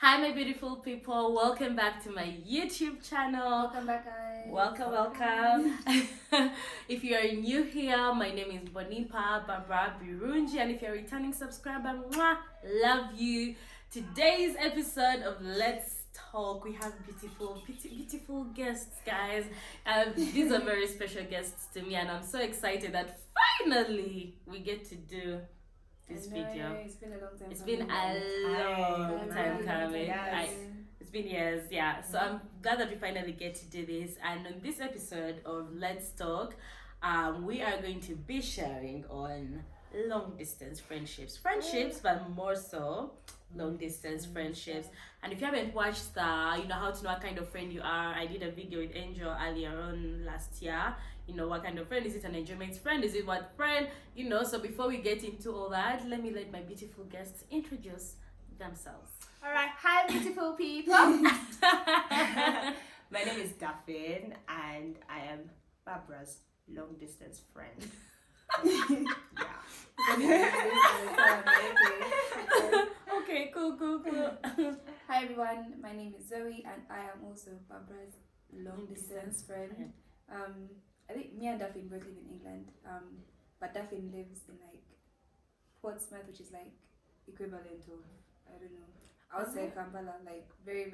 Hi, my beautiful people. Welcome back to my YouTube channel. Welcome back, guys. Welcome. If you are new here, my name is Bonipa Barbara Birunji, and if you're a returning subscriber, mwah, love you. Today's episode of Let's Talk, we have beautiful guests, guys. These are very special guests to me, and I'm so excited that finally we get to do this video. It's been a long time. It's been a long time coming. It's been years, yeah. So I'm glad that we finally get to do this. And on this episode of Let's Talk, we are going to be sharing on long distance friendships, but more so long distance friendships. And if you haven't watched the how to know what kind of friend you are, I did a video with Angel earlier on last year. What kind of friend is it? An enjoyment friend? Is it what friend? So before we get into all that, let my beautiful guests introduce themselves. All right, hi beautiful people. My name is Daphne and I am Barbara's long distance friend. Okay, cool. Hi everyone, my name is Zoe and I am also Barbara's long distance friend. I think me and Daphne both live in England, but Daphne lives in like Portsmouth, which is like equivalent of, I don't know, outside Kampala, like very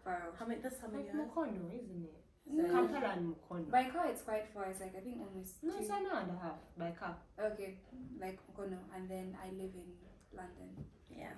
far off. That's how many Like Mukono, isn't it? No. Kampala and Mukono. By car it's quite far, it's like I think almost No, it's an hour and a half by car. Okay, like Mukono, and then I live in London. Yeah.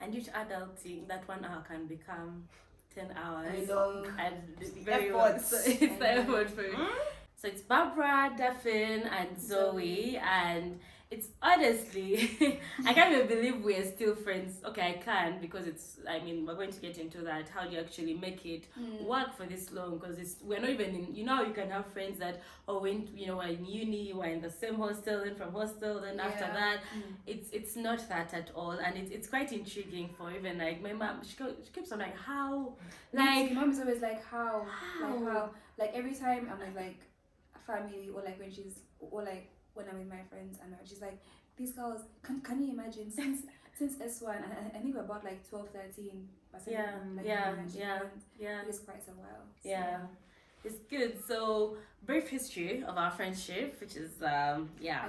And each adulting, that 1 hour can become 10 hours. I know. And Efforts. So it's the effort for me. So it's Barbara, Daphne, and Zoe, and it's honestly, I can't even believe we're still friends. Okay, I can because we're going to get into that. How do you actually make it work for this long? Because we're not even in, you can have friends that, when, we're in uni, we're in the same hostel, and from hostel, then after that, it's not that at all. And it's quite intriguing for even like my mom, she keeps on like, how? Like, my mom is always like, how? Like, how? Like, every time I'm with like a family or like when I'm with my friends and she's like, these girls, can you imagine since S1 I think we're about like 12, 13 it is quite a while. Yeah. It's good. So brief history of our friendship, which is I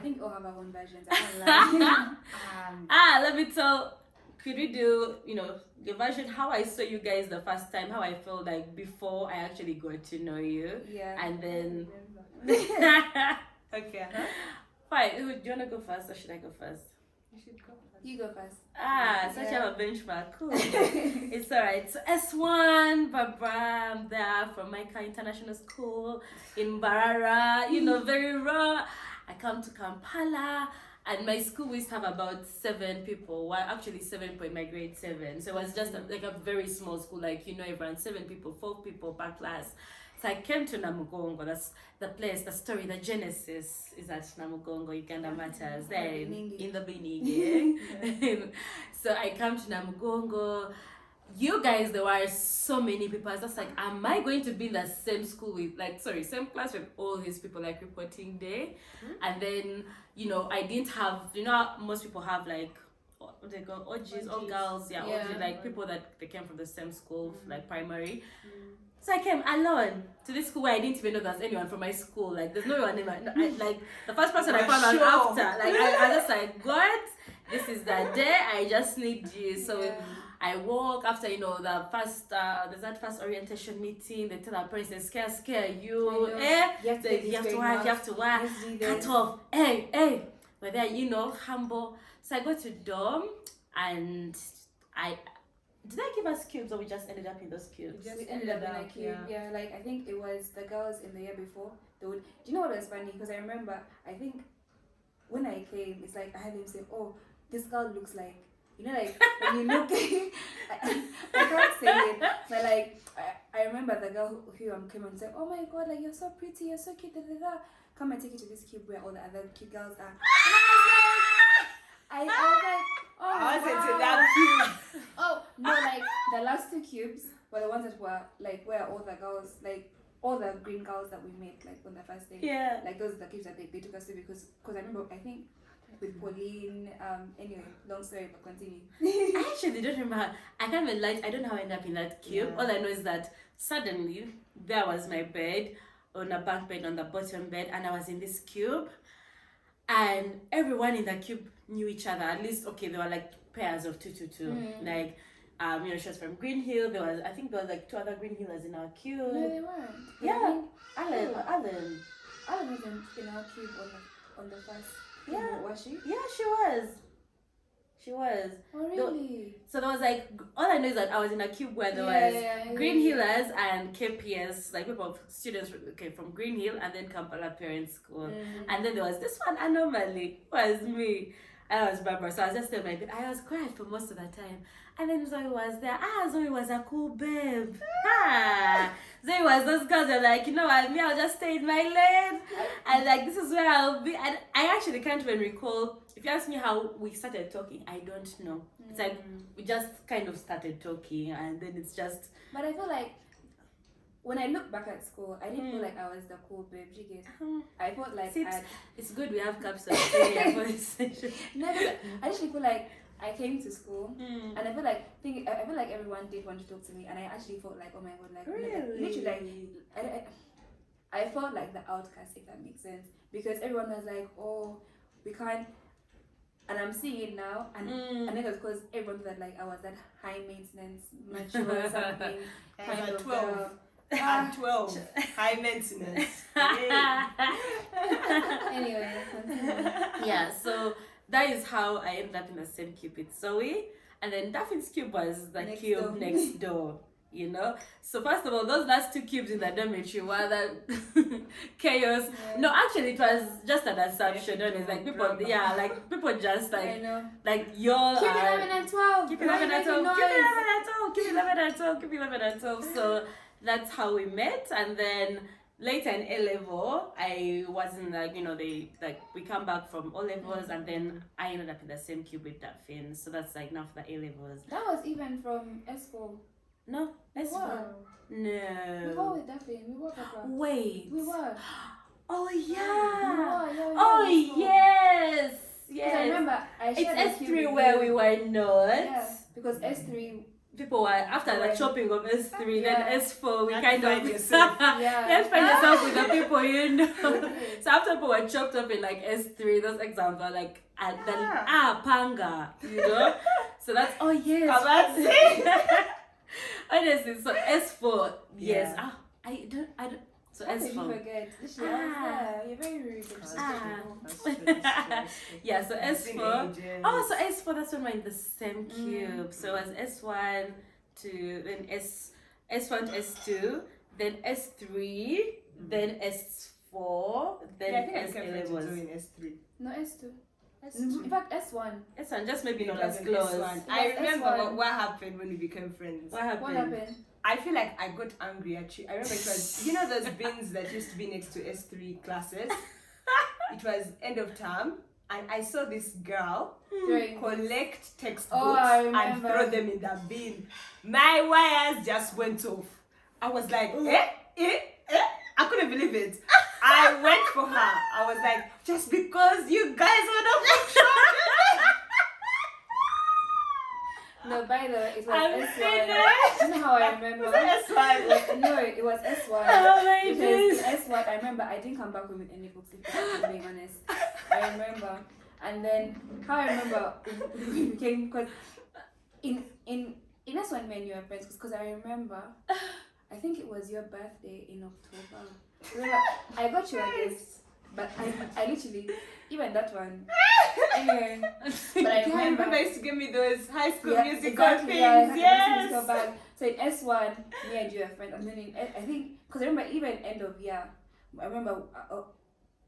think we all have our own versions. I can't lie. let me tell. Could we do the version how I saw you guys the first time, how I felt like before I actually got to know you, and then Okay. fine. Do you wanna go first or should I go first? You should go first. You go first. Such a benchmark. Cool. It's alright. So S1, Barbara, I'm there from Micah International School in Barara, very raw. I come to Kampala, and my school used to have about 7 people. Well, actually 7 point my grade 7. So it was just like a very small school, like everyone 7 people, 4 people per class. So I came to Namugongo. That's the place, the story, the genesis is at Namugongo, Uganda Matters, there in the beginning. So I come to Namugongo. You guys, there were so many people. I was just like, am I going to be in the same school with, same class with all these people, like reporting day? And then, I didn't have, most people have like, what they call OGs, all girls, OG, like people that they came from the same school, like primary. So I came alone to this school where I didn't even know there was anyone from my school. Like, there's no one in like, the first person I found out after. Like, I was just like, God, this is the day, I just need you. So I walk after, the first, there's that first orientation meeting. They tell our parents, they scare you. You have to work, cut off. Hey. But then, humble. So I go to dorm and did I give us cubes or we just ended up in those cubes? We ended up in a cube. Yeah, like I think it was the girls in the year before. Do you know what was funny? Because I remember, I think when I came, it's like I had them say, "Oh, this girl looks like," like when you look. I can't say it, but like I remember the girl who came and said, "Oh my God, like you're so pretty, you're so cute, da da da. Come and take you to this cube where all the other cute girls are." I was like, oh, I was into wow. that cube. Oh no, like the last 2 cubes were the ones that were like where all the girls, like all the green girls that we met like on the first day. Yeah. Like those are the cubes that they took us to because I remember I think with Pauline. Anyway, long story, but continue. I actually don't remember. I can't even lie. I don't know how I ended up in that cube. All I know is that suddenly there was my bed on a bunk bed on the bottom bed, and I was in this cube, and everyone in the cube knew each other. At least, okay, there were like pairs of two. Like, she was from Green Hill. I think there was like 2 other Green Hillers in our cube. No, they weren't. Yeah, Alan. Alan wasn't in our cube on the first. Yeah. Was she? Yeah, she was. She was. Oh, really? So there was like, all I know is that I was in a cube where there was Green Hillers and KPS, like people, students from Green Hill and then Kampala Parents School. And then there was this one anomaly, was me. I was Barbara, so I was just there, my bed. I was quiet for most of the time. And then Zoe was there. Zoe was a cool babe. Zoe was, those girls are like, you know what, me, I'll just stay in my lane. And like, this is where I'll be. And I actually can't even recall. If you ask me how we started talking, I don't know. It's like, we just kind of started talking and then it's just. But I feel like, when I look back at school, I didn't feel like I was the cool babe. You get? I felt like it's good we have caps on for this session. No, I actually feel like I came to school and I feel like everyone did want to talk to me, and I actually felt like, oh my god, like really? Literally, like I felt like the outcast, if that makes sense, because everyone was like, oh, we can't. And I'm seeing it now, and I think it's because everyone thought like I was that high maintenance, mature or something kind of 12. At 12, high maintenance. Anyway, yeah, so that is how I ended up in the same cube with Zoe, and then Daphne's cube was the cube next door. You know, so first of all, those last 2 cubes in the dormitory were the chaos. Yeah. No, actually, it was just an assumption. It's like people, like people just like y'all keep 11 and 12. Keep 11 and 12. Keep 11 and 12. Keep 11 and 12. Keep 11 and 12. So that's how we met, and then later in A level, I wasn't like, we come back from O levels, and then I ended up in the same cube with Daphne. So that's like now for the A levels. That was even from S4. No, S4. No. We were with Daphne. We were Papa. Wait. We were. Oh yeah. Yeah, oh yes. Yes. I remember it's S3 where we were not. Yeah, because S3 people were after the chopping of S3, then S4 we kind of yourself. Let's find yourself with the people you know. So after people were chopped up in like S3, those exams were like panga, you know. So that's honestly, so S4, yes. I don't. So how S4. did you forget? You're very rude. Yeah, so S4. Oh, so S4, that's when we're in the same cube. So it was S1 to then S1 to S2, then S3, then S4, then S11 was in S3. No, S2. In fact, S1. S1, just maybe not as close. I remember what happened when we became friends. What happened? I feel like I got angry at you. I remember it was, those bins that used to be next to S3 classes? It was end of term, and I saw this girl collect textbooks and throw them in the bin. My wires just went off. I was like, I couldn't believe it. I went for her. I was like, just because you guys were not sure. No, by the way, it was S1. You know how I remember? Was it S1? No, it was S1. Oh my goodness. S1, I remember I didn't come back home with any books, if I'm being honest. I remember. And then, how I remember we became, because in S1 when you were friends, because I remember, I think it was your birthday in October. Remember, I got you a gift, but I literally, even that one. Anyway, but I remember you used to give me those High School Musical things. Yes. So in S1, me and you were friends, and then I think, because I remember even end of year, I remember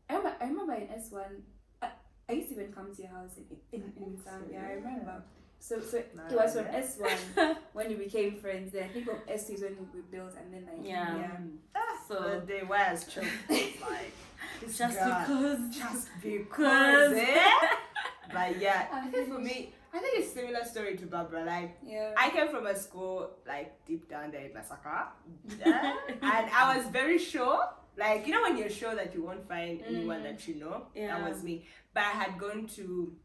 in S1, I used to even come to your house in Zambia. I remember. So it was from S1 when we became friends. Then I think of S2 is when we built, and then So the wires choked. Like just because. But yeah, I think for me, I think it's a similar story to Barbara. Like, I came from a school like deep down there in Masaka, and I was very sure Like, when you're sure that you won't find anyone that you know, that was me. But I had gone to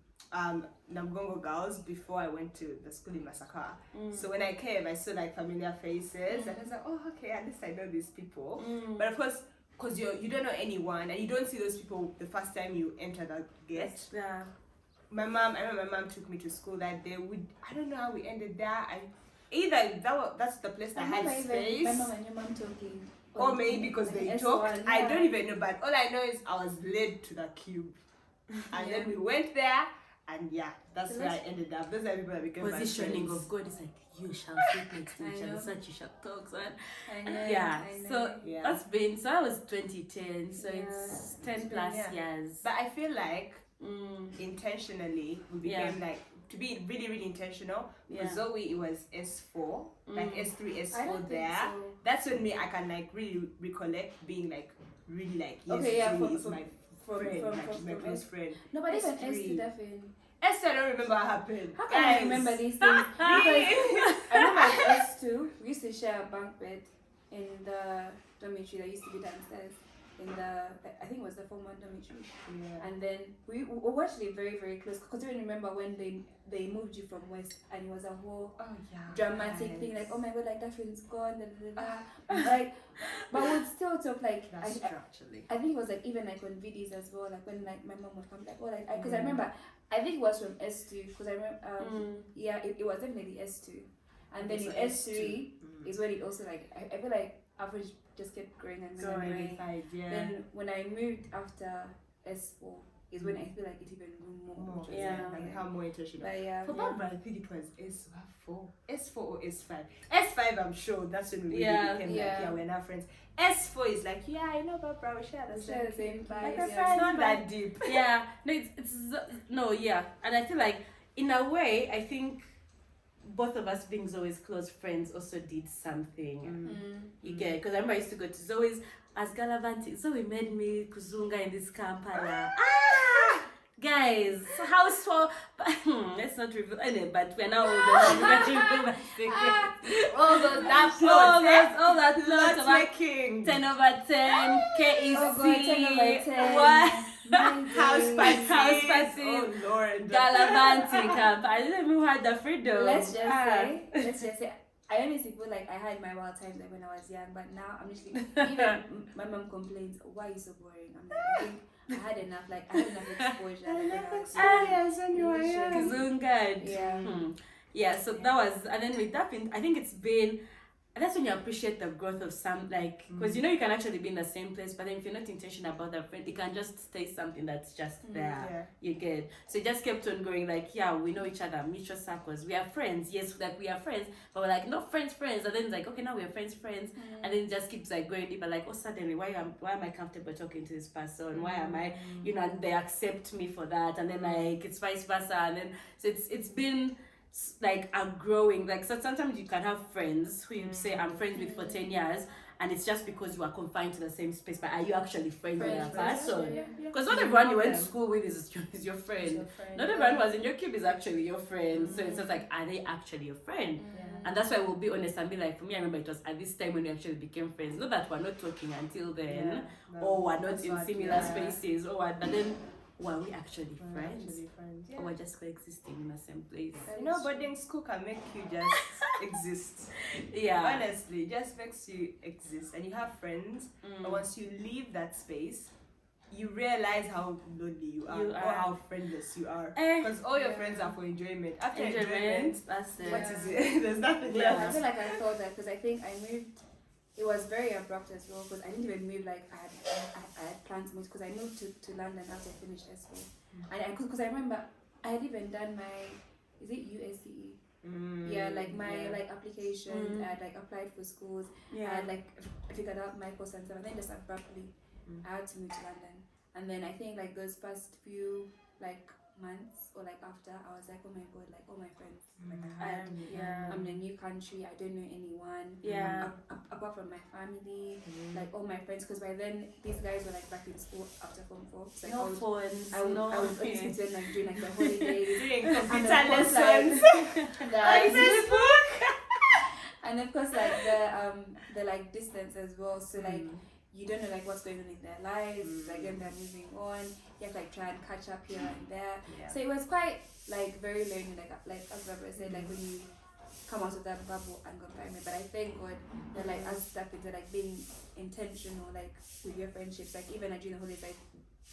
Namgongo Girls before I went to the school in Masaka. So when I came, I saw like familiar faces, and I was like, oh, okay, at least I know these people. But of course, because you don't know anyone, and you don't see those people the first time you enter the gate. Yeah. I remember my mom took me to school that day. I don't know how we ended there. That's the place that had space. My mom and your mom talking. Or maybe because they talked. S1, I don't even know, but all I know is I was led to the cube. And then we went there, and that's where I ended up. Those are people that became positioning my friends. of God is like, you shall sit next to each other, such you shall talk. So, I know. So that's been, so that was 2010, so it's 10 plus years. But I feel like intentionally we became like, to be really, really intentional. For Zoe, it was S4, like S3, S4 there. So. That's when I can like really recollect being like, really like, yes, Zoe is my friend, my close friend. No, but even S2 definitely. S2, I don't remember what happened. How can I remember these things? Because I remember at S2, we used to share a bunk bed in the dormitory that used to be downstairs. I think it was the form 1 dormitory. Yeah. And then we were actually very, very close. Because I remember when they moved you from West, and it was a whole dramatic thing, like, oh my god, like that friend's gone, like, but we'd still talk, like, that's true, actually. I think it was like even like on videos as well, like when like my mom would come, like, oh, like, because I remember, I think it was from S2, because I remember, it was definitely S2, and then in S3 is when it also like I feel like average just kept growing and growing. Then when I moved after S4 is when I feel like it even grew more. Like how more intentional. But for Barbara, I think it was S4 or S5. S5, I'm sure that's when we really became like, we're now friends. S4 is like, I know Barbara, we share the same vibe. Like it's not that deep. No, and I feel like in a way, I think both of us being Zoe's close friends also did something. You get, because I remember I used to go to Zoe's as Galavanti. Zoe made me kuzunga in this Kampala. Guys, house for let's not reveal any, but we're now older. All that plot of making 10 over 10 KEC. Oh God, 10 over 10. What? House parties. Oh Lord. Galavanti camp. I didn't even have the freedom. Let's just say I honestly feel like I had my wild times like when I was young, but now I'm just like, even my mom complains, why are you so boring? I'm like, I think I had enough exposure. So that was, and then with that, I think it's been, that's when you appreciate the growth of some, like, because you can actually be in the same place, but then if you're not intentional about that friend, it can just stay something that's just there. You get, so it just kept on going, like, we know each other, mutual circles, we are friends, yes, like we are friends, but we're like not friends, and then it's like, okay, now we're friends, and then it just keeps like going deeper, like, oh, suddenly why am I comfortable talking to this person, why am I, and they accept me for that, and then like it's vice versa, and then so it's been like a growing, like, so sometimes you can have friends who you say I'm friends with for 10 years, and it's just because you are confined to the same space, but are you actually friends with that person? Because not everyone you went to school with is your friend. Not everyone who was in your cube is actually your friend. So it's just like, are they actually your friend? And that's why we'll be honest and be like, for me, I remember it was at this time when we actually became friends. Not that we're not talking until then, or we're not in similar spaces, or what, but then were we actually friends? Or we're just coexisting in the same place? Boarding school can make you just exist. Honestly, it just makes you exist. And you have friends, but once you leave that space, you realize how lonely you are, or how friendless you are. Because all your friends are for enjoyment. After enjoyment, that's it. What is it? There's nothing left. I feel like I thought that because I think I moved. It was very abrupt as well because I didn't even move like I had planned to move because I moved to London after I finished S4. And because I remember I had even done my, is it USCE? Like my like applications. I had like applied for schools. I had like figured out my course and stuff. And then just abruptly I had to move to London. And then I think like those first few like months or like after, I was like, oh my god, like all my friends, like I'm in a new country, I don't know anyone, apart from my family, like all my friends, because by then these guys were like back in school after Form 4, so like, I would speak to them like during like the holidays, doing computer lessons, like Facebook, and of course like the like distance as well, so like you don't know like what's going on in their lives, like when they're moving on, you have to like try and catch up here and there. So it was quite like very learning, like as Barbara said, like when you come out of that bubble and confinement. But I thank God that like as step into like being intentional like with your friendships, like even like during the holidays, like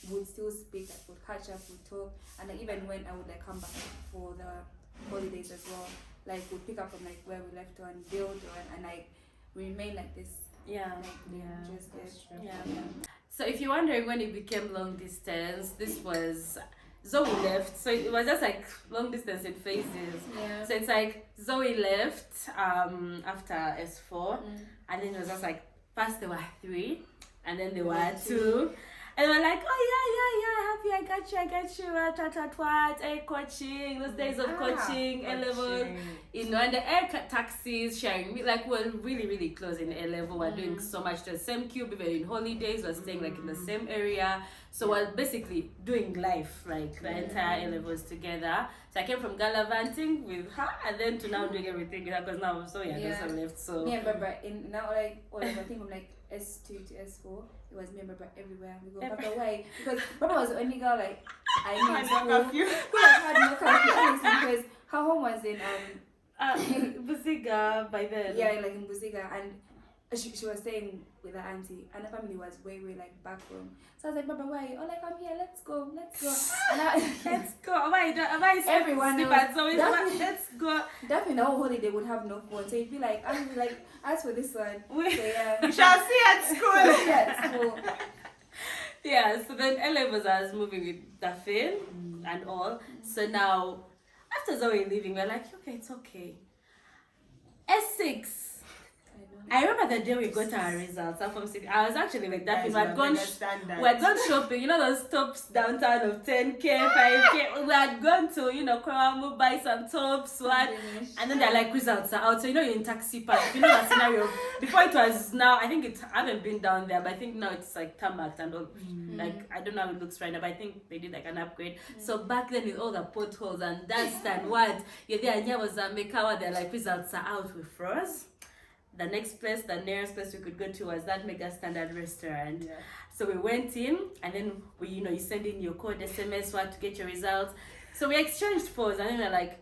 would still speak, like would catch up, would talk, and like even when I would like come back for the holidays as well, like would pick up from like where we left on, build on, and like remain like this. Just So if you're wondering when it became long distance, this was Zoe left, so it was just like long distance in phases. So it's like Zoe left after S4, and then it was just like first there were 3, and then there were 2. And we're like, oh yeah, happy, I got you, coaching, those days of coaching, A-level, you know, and the air taxis sharing, like we're really, really close in A-level, we're doing so much to the same cube, even in holidays, we're staying like in the same area, so we're basically doing life, like the entire A-levels together. So I came from gallivanting with her, and then to now doing everything with her, because now I'm so young, so left, so. Me and Barbara, in now like, I think from like S2 to S4, it was me and Barbara everywhere. We go Barbara away because Barbara was the only girl like I knew in school who like had no curfew, honestly, because her home was in Busiga by then. Yeah, like in Busiga, and she was staying with her auntie, and her family was way like back home. So I was like, Barbara, why? Oh, like I'm here. Let's go. And let's go. Why everyone knows. So let's go. Definitely, the whole holiday would have no phone, so you'd be like, I'm like, as for this one, we shall see at school. Yeah, so then A-levels I was moving with Daphne and all. So now, after Zoe leaving, we're like, okay, it's okay. S6. I remember the day we got our results. I was actually with Daphne. We had gone shopping. You know those tops downtown of 10K, 5K. We had gone to, Kwaramu, buy some tops. And then they're like, results are out. So, you're in taxi park. You know that scenario. Before it was now, I think I haven't been down there, but I think now it's like tarmac and all. Like, I don't know how it looks right now, but I think they did like an upgrade. So back then with all the potholes and dust and what, you're there and was a Mekawa, they're like, results are out, we froze. The nearest place we could go to was that Mega Standard restaurant. So we went in, and then you send in your code SMS to get your results. So we exchanged phones, and then we're like,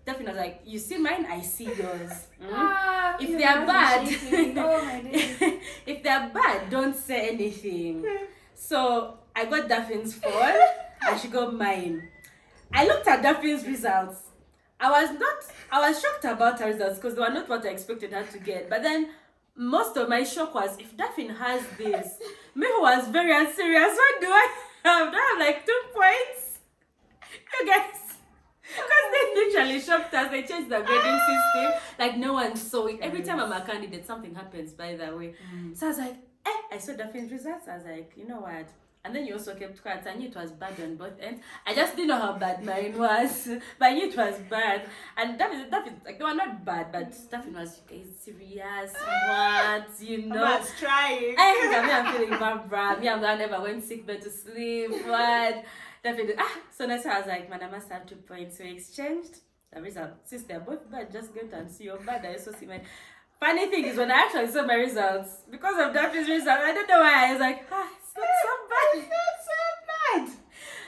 Daphne was like, you see mine, I see yours. If they are bad, if they are bad, don't say anything. So I got Daphne's phone, and she got mine. I looked at Daphne's results. I was shocked about her results because they were not what I expected her to get. But then most of my shock was, if Daphne has this, me who was very unserious, what do I have? Do I have like 2 points? You guys, because they literally shocked us. They changed the grading system. Like no one saw it. Every time I'm a candidate, something happens by the way. So I was like, I saw Daphne's results. I was like, you know what? And then you also kept quiet. I knew it was bad on both ends. I just didn't know how bad mine was, but I knew it was bad. And Daphne, like they were not bad, but Daphne was serious. What I was trying. I'm feeling Barbara. Me, I never went sick bed to sleep. What? Daphne. So that's why I was like, man, I must have 2 points. So we exchanged the result. Since they're both bad, just go and see your bad. I also see mine. Funny thing is when I actually saw my results, because of Daphne's result, I don't know why I was like, it's not so bad.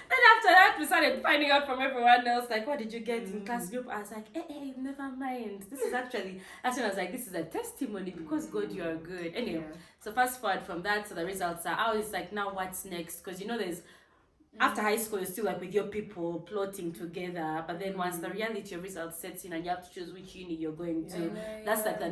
Then after that, we started finding out from everyone else, like, what did you get in class group? I was like, hey, never mind. This is actually, that's when I was like, this is a testimony because God, you are good. Anyway, so fast forward from that, so the results are out. It's like, now what's next? Because there's, after high school, you're still like with your people plotting together, but then once the reality of results sets in and you have to choose which uni you're going to, that's like the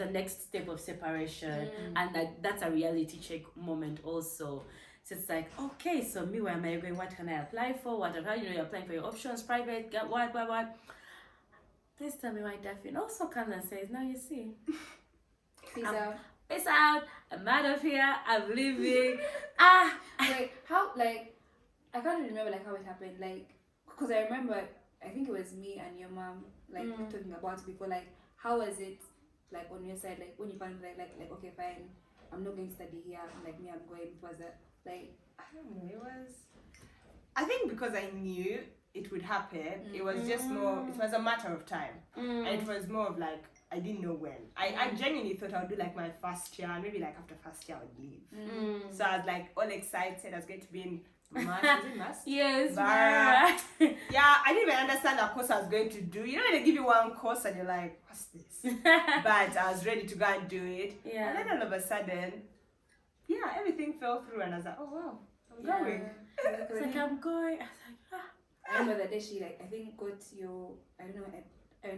next step of separation, and like that's a reality check moment also. So it's like, okay, so me, where am I going? What can I apply for? What you're applying for your options, private, what? Please tell me why Daphne also comes and says, now you see. Peace out. I'm out of here. I'm leaving. Wait, how I can't remember like how it happened, like, because I remember, I think it was me and your mom like talking about it before, like, how was it like on your side, like when you found like okay, fine, I'm not going to study here, like me, I'm going, was it like, I don't know, I think because I knew it would happen, it was just more, it was a matter of time, and it was more of like, I didn't know when. I genuinely thought I would do like my first year, and maybe like after first year I would leave. So I was like all excited. I was going to be in mass. Was it mass? Yes, Bara. Yeah, I didn't even understand the course I was going to do. You know when they give you one course and you're like, what's this? But I was ready to go and do it. Yeah. And then all of a sudden, yeah, everything fell through, and I was like, oh wow, I'm going. It's like I'm going. I was like, ah. I remember that day she like I think got your I don't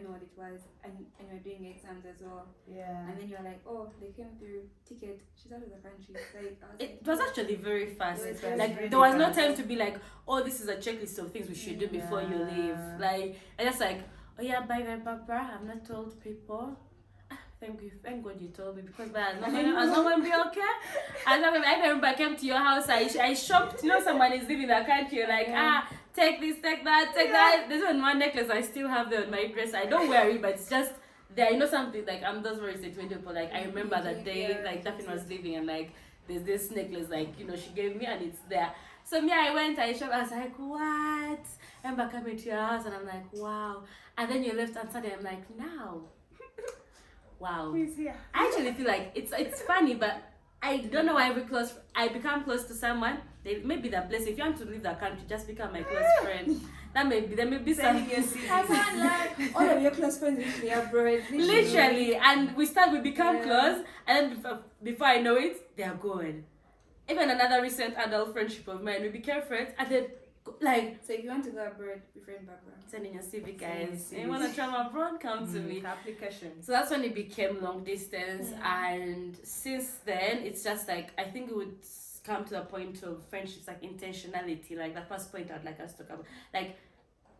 know what it was and you were doing exams as well. Yeah. And then you're like, oh, they came through ticket. She's out of the country. Like It was actually very fast. It was Like really there was no fast. time to be like, oh, this is a checklist of things we should do before you leave. Like I just like, oh yeah, bye bye, Barbara. I've not told people. Thank you, thank God you told me because but no one be okay. I remember I came to your house. I shopped. You know, someone is leaving the country. You're like take this, take that, take that. There's one necklace I still have there on my dress. I don't wear it, but it's just there. You know something like I'm those very sentimental people. Like I remember that day, like Daphne was leaving, and like there's this necklace, like you know she gave me, and it's there. So me, I went, I shopped. I was like, what? I remember coming to your house, and I'm like, wow. And then you left, and suddenly I'm like, now. Wow. Who is here? I actually feel like it's funny, but I don't know why I become close to someone. Maybe that place. If you want to leave the country, just become my close friend. There may be some. I can't lie. All of your close friends literally are abroad. Literally, and we become close, and then before I know it, they are gone. Even another recent adult friendship of mine, we became friends, and then like. So if you want to go abroad, befriend Barbara. Sending your CV, guys. You want to travel abroad? Come to me. Application. So that's when it became long distance, and since then it's just like I think it would come to the point of friendships like intentionality, like the first point I'd like us to talk about. Like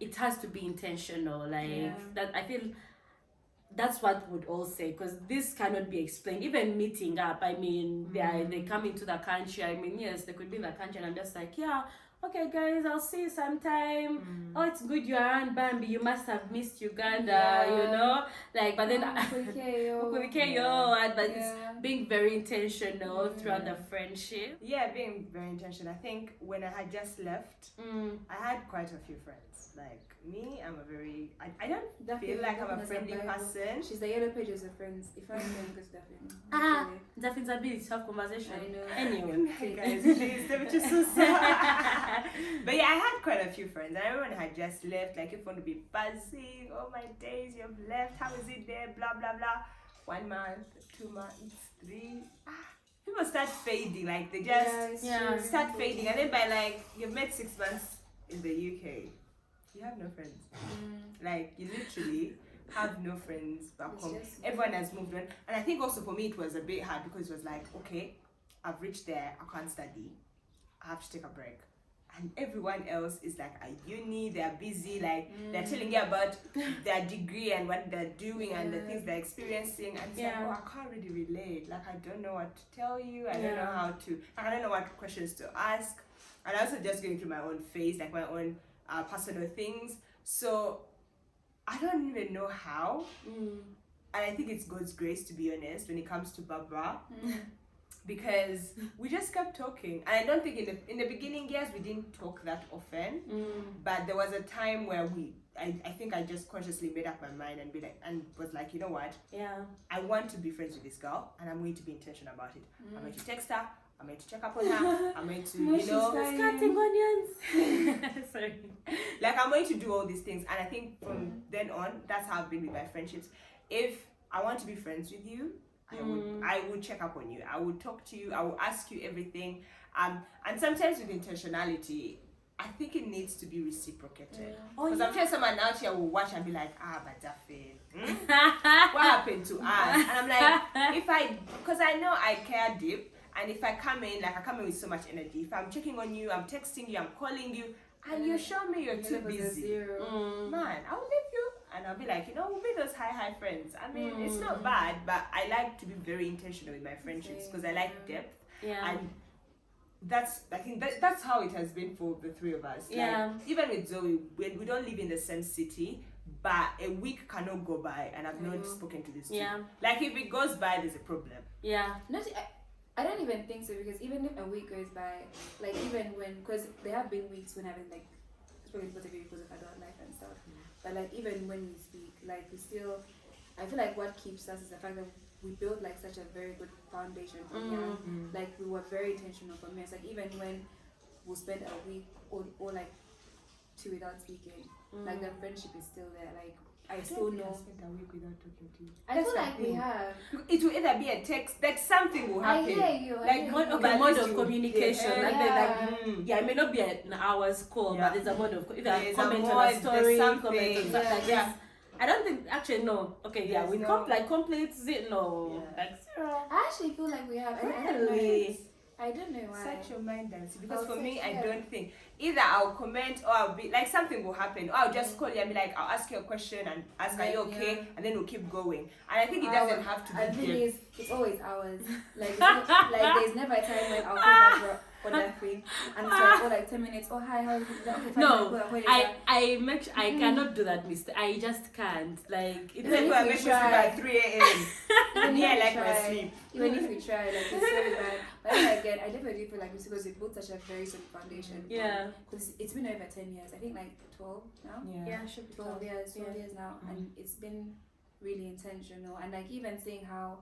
it has to be intentional. Like that. I feel that's what would all say because this cannot be explained. Even meeting up. I mean, they come into the country. I mean, yes, they could be in the country, and I'm just like, yeah. Okay, guys, I'll see you sometime. Oh, it's good you're around Bambi. You must have missed Uganda, you know? Like, but then... but it's being very intentional throughout the friendship. Yeah, being very intentional. I think when I had just left, I had quite a few friends. Like, me, I'm a very... I don't feel like I'm a friendly person. She's the yellow pages of friends. If I'm friends, because Daphne. Daphne's ability to have conversation. I know. Anyway. Guys, please, don't be just so sad. But yeah, I had quite a few friends. And everyone had just left. Like, if you want to be buzzing, oh my days, you've left. How is it there? Blah, blah, blah. 1 month, 2 months, 3. People start fading. Like, they just start fading. And then by like, you've met 6 months in the UK. You have no friends. Like, you literally have no friends back home. Everyone has moved on. And I think also for me, it was a bit hard because it was like, okay, I've reached there. I can't study. I have to take a break. And everyone else is like at uni, they're busy, like they're telling you about their degree and what they're doing and the things they're experiencing. And it's like, oh, I can't really relate. Like, I don't know what to tell you. I don't know how to, I don't know what questions to ask. And I also just going through my own phase, like my own personal things. So I don't even know how. And I think it's God's grace, to be honest, when it comes to Barbara. Because we just kept talking. And I don't think in the beginning, yes, we didn't talk that often. But there was a time where I think I just consciously made up my mind and was like, you know what? Yeah. I want to be friends with this girl and I'm going to be intentional about it. I'm going to text her. I'm going to check up on her. I'm going to, cutting onions. Sorry. Like, I'm going to do all these things. And I think from then on, that's how I've been with my friendships. If I want to be friends with you, I would check up on you. I would talk to you. I will ask you everything. And sometimes with intentionality, I think it needs to be reciprocated. Because I'm sure someone out here will watch and be like, but Daphne, what happened to us? And I'm like, because I know I care deep. And if I come in with so much energy, if I'm checking on you, I'm texting you, I'm calling you, and you show me you're too busy, man, I'll leave you. And I'll be like, we'll be those high friends. I mean, it's not bad, but I like to be very intentional with my friendships because I like depth. Yeah. And I think that's how it has been for the three of us. Yeah. Like, even with Zoe, we don't live in the same city, but a week cannot go by and I've not spoken to this two. Like, if it goes by, there's a problem. Yeah. I don't even think so, because even if a week goes by, like, even when, because there have been weeks when I've been like, spoken because of adult life and stuff, but like even when we speak, like we still, I feel like what keeps us is the fact that we built like such a very good foundation from young. Like we were very intentional from years. Like even when we spend a week or like 2 without speaking, like the friendship is still there. Like I still know. Spent a week without talking to you. I feel like we have. It will either be a text, like something will happen. I hear you. Like mode of communication. It may not be an hour's call, but there's a mode of comment on a story, comment on that. I don't think actually no. Okay, we completes it no. Like zero. I actually feel like we have. Really? I don't know why. Set your mind and see. Because for me, I don't think either I'll comment or I'll be like something will happen, or I'll just call you and be like, I'll ask you a question and ask, are you okay? And then we'll keep going. And I think it doesn't have to be. I think it's always hours. Like it's not, like there's never a time when I'll call back for nothing, and it's like 10 minutes. Oh hi, how are you? Okay, no, I cannot do that, Mister. I just can't. Like it's like I make at 3 a.m. Yeah, like my sleep. Even if we try, like it's so bad. But I definitely feel like it's because we built such a very solid foundation. Yeah. Because it's been over 10 years. I think like 12 now. Yeah, should be 12 years. 12 years now, and it's been really intentional. And like even seeing how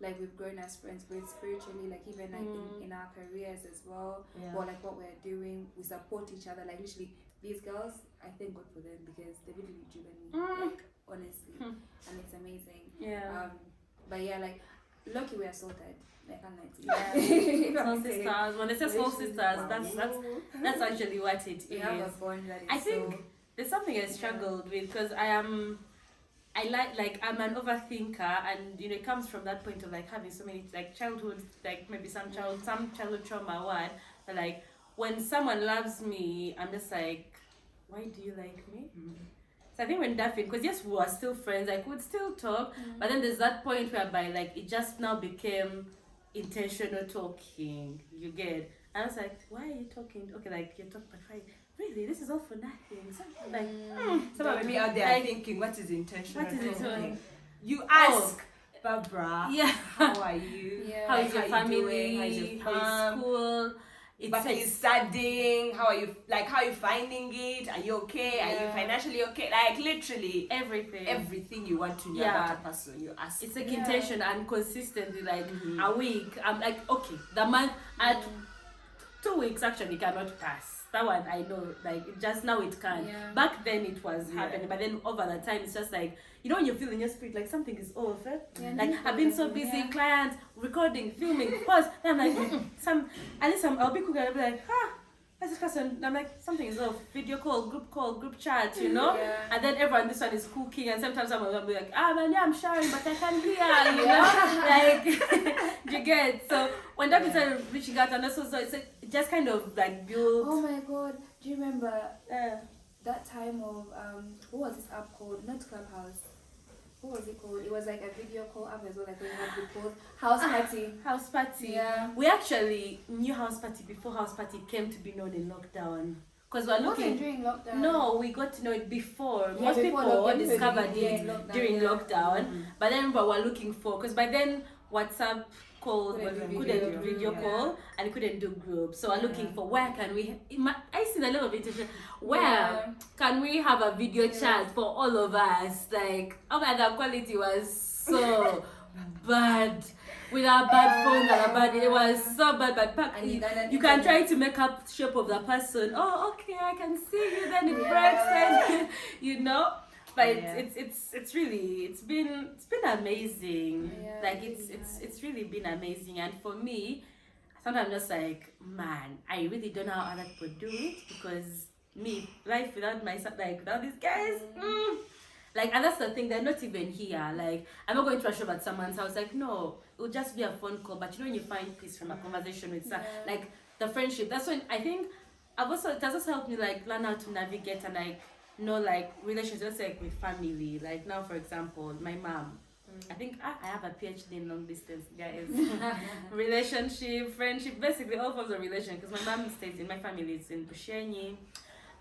like we've grown as friends, both spiritually, like even like in our careers as well, or like what we're doing, we support each other. Like literally, these girls, I thank God for them because they really rejuvenate me, like honestly, and it's amazing. Yeah. But yeah, like lucky we are sorted. Like I'm like, soul sisters. When they say soul sisters, that's actually what it is. I think there's something I struggled with because I'm an overthinker, and it comes from that point of like having so many like childhood, like maybe some childhood trauma. What, but like when someone loves me, I'm just like, why do you like me? So I think when that because yes, we were still friends, like we'd still talk, but then there's that point whereby like it just now became intentional talking. You get, and I was like, why are you talking? Okay, like you talk, but why? Really, this is all for nothing. Something like some of me out there like, thinking, what is intentional? What is intentional? You ask, Barbara, how are you? How is your family? How is your school? But are you studying? How are you? Like, how are you finding it? Are you okay? Are you financially okay? Like, literally everything you want to know about a person, you ask. It's like intention and consistently, like a week. I'm like, okay, the month at 2 weeks actually cannot pass. That one I know, like just now it can. Back then it was happening, but then over the time it's just like, when you feel in your spirit like something is off. Like I've been so busy, clients, recording, filming, pause. Then I'm like, I'll be cooking and I'll be like, what's this person? And I'm like, something is off. Video call, group chat, And then this one is cooking, and sometimes someone will be like, man, I'm sharing, but I can't hear, Like, you get? So when that started reaching out, and also so it's like, just kind of like build. Oh my God! Do you remember that time of what was this app called? Not Clubhouse. What was it called? It was like a video call app as well, like when you had reports. House Party. House Party. Yeah. We actually knew House Party before House Party came to be known in lockdown. Because we're looking. During lockdown. No, we got to know it before. Most people discovered it during lockdown. But then we're looking for, because by then WhatsApp couldn't video call and couldn't do groups, so we're looking for where can we I see a lot of intention, where can we have a video chat for all of us, like the quality was so bad with our bad phones and our bad, it was so bad, but you can try to make up shape of the person. Oh okay, I can see you, then it breaks, then but it's really been amazing. Like it's really been amazing, and for me sometimes I'm just like, man, I really don't know how other people do it, because life without myself, like without these guys, like, and that's the thing, they're not even here. Like, I'm not going to rush over at someone's house, like, no, it will just be a phone call. But when you find peace from a conversation with someone, like the friendship, that's when I think it has also helped me like learn how to navigate and like like relationships, like with family. Like now, for example, my mom, I think I have a PhD in long distance, guys. Relationship, friendship, basically all forms of relation, because my mom stays in my family, it's in Bushenyi,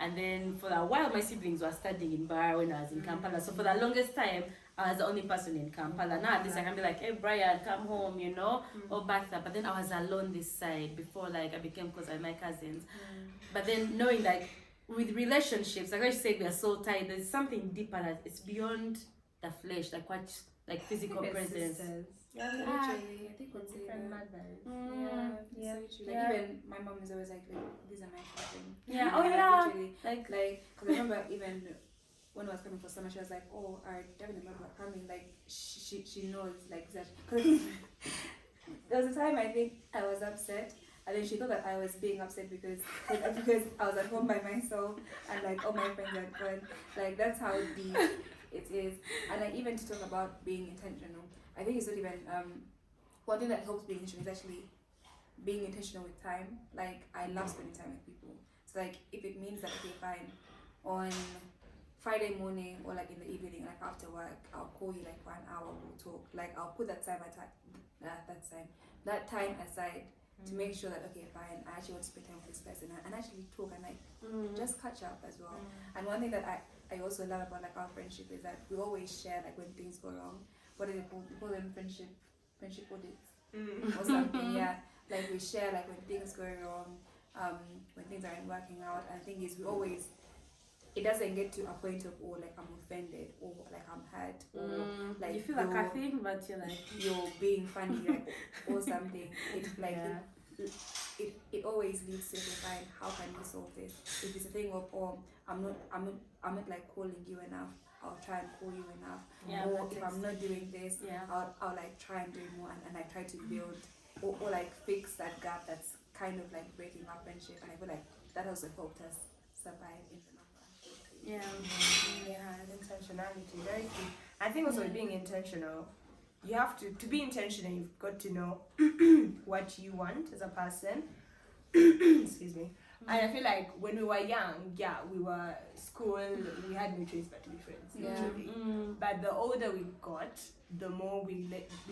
and then for a while my siblings were studying in Bara when I was in Kampala, so for the longest time I was the only person in Kampala. Now at least I can be like, hey Brian, come home, or back there. But then I was alone this side before like I became close with my cousins. But then knowing like with relationships, like I said, we are so tight, there's something deeper that it's beyond the flesh, like what, like physical They're presence. sisters. Yeah, literally. I think we'll say Different that. mothers. Yeah, so true. Like Yeah. even my mom is always like, these are my children. Yeah. Oh yeah. Literally. Like Because I remember even when I was coming for summer, she was like, "Oh, our Devin and Bob are coming." Like she knows like that. Because there was a time I think I was upset, and then she thought that I was being upset because I was at home by myself and like all my friends had gone. Like that's how deep it is. And like even to talk about being intentional, I think it's not even one thing that helps being intentional is actually being intentional with time. Like I love spending time with people. So like if it means that okay fine, on Friday morning or like in the evening, like after work, I'll call you like for an hour, we'll talk. Like I'll put that time aside to make sure that okay fine, I actually want to spend time with this person and actually talk and like just catch up as well. And one thing that I also love about like our friendship is that we always share like when things go wrong. What do they call? We call them friendship audits or something. Yeah, like we share like when things go wrong, when things aren't working out. And the thing is, we always, it doesn't get to a point of oh like I'm offended or like I'm hurt or like you feel like a thing, but you're like you're being funny like or something. It like it always leads to find how can we solve this. If it's a thing of oh I'm not like calling you enough, I'll try and call you enough. Or if I'm not doing this, I'll like try and do more and I try to build or like fix that gap that's kind of like breaking our friendship. And I feel like that also helped us survive in the long run. Intentionality, very key. I think also being intentional, you have to be intentional. You've got to know what you want as a person. Excuse me. And I feel like when we were young, we were school, we had no choice but to be friends, literally. But the older we got, the more we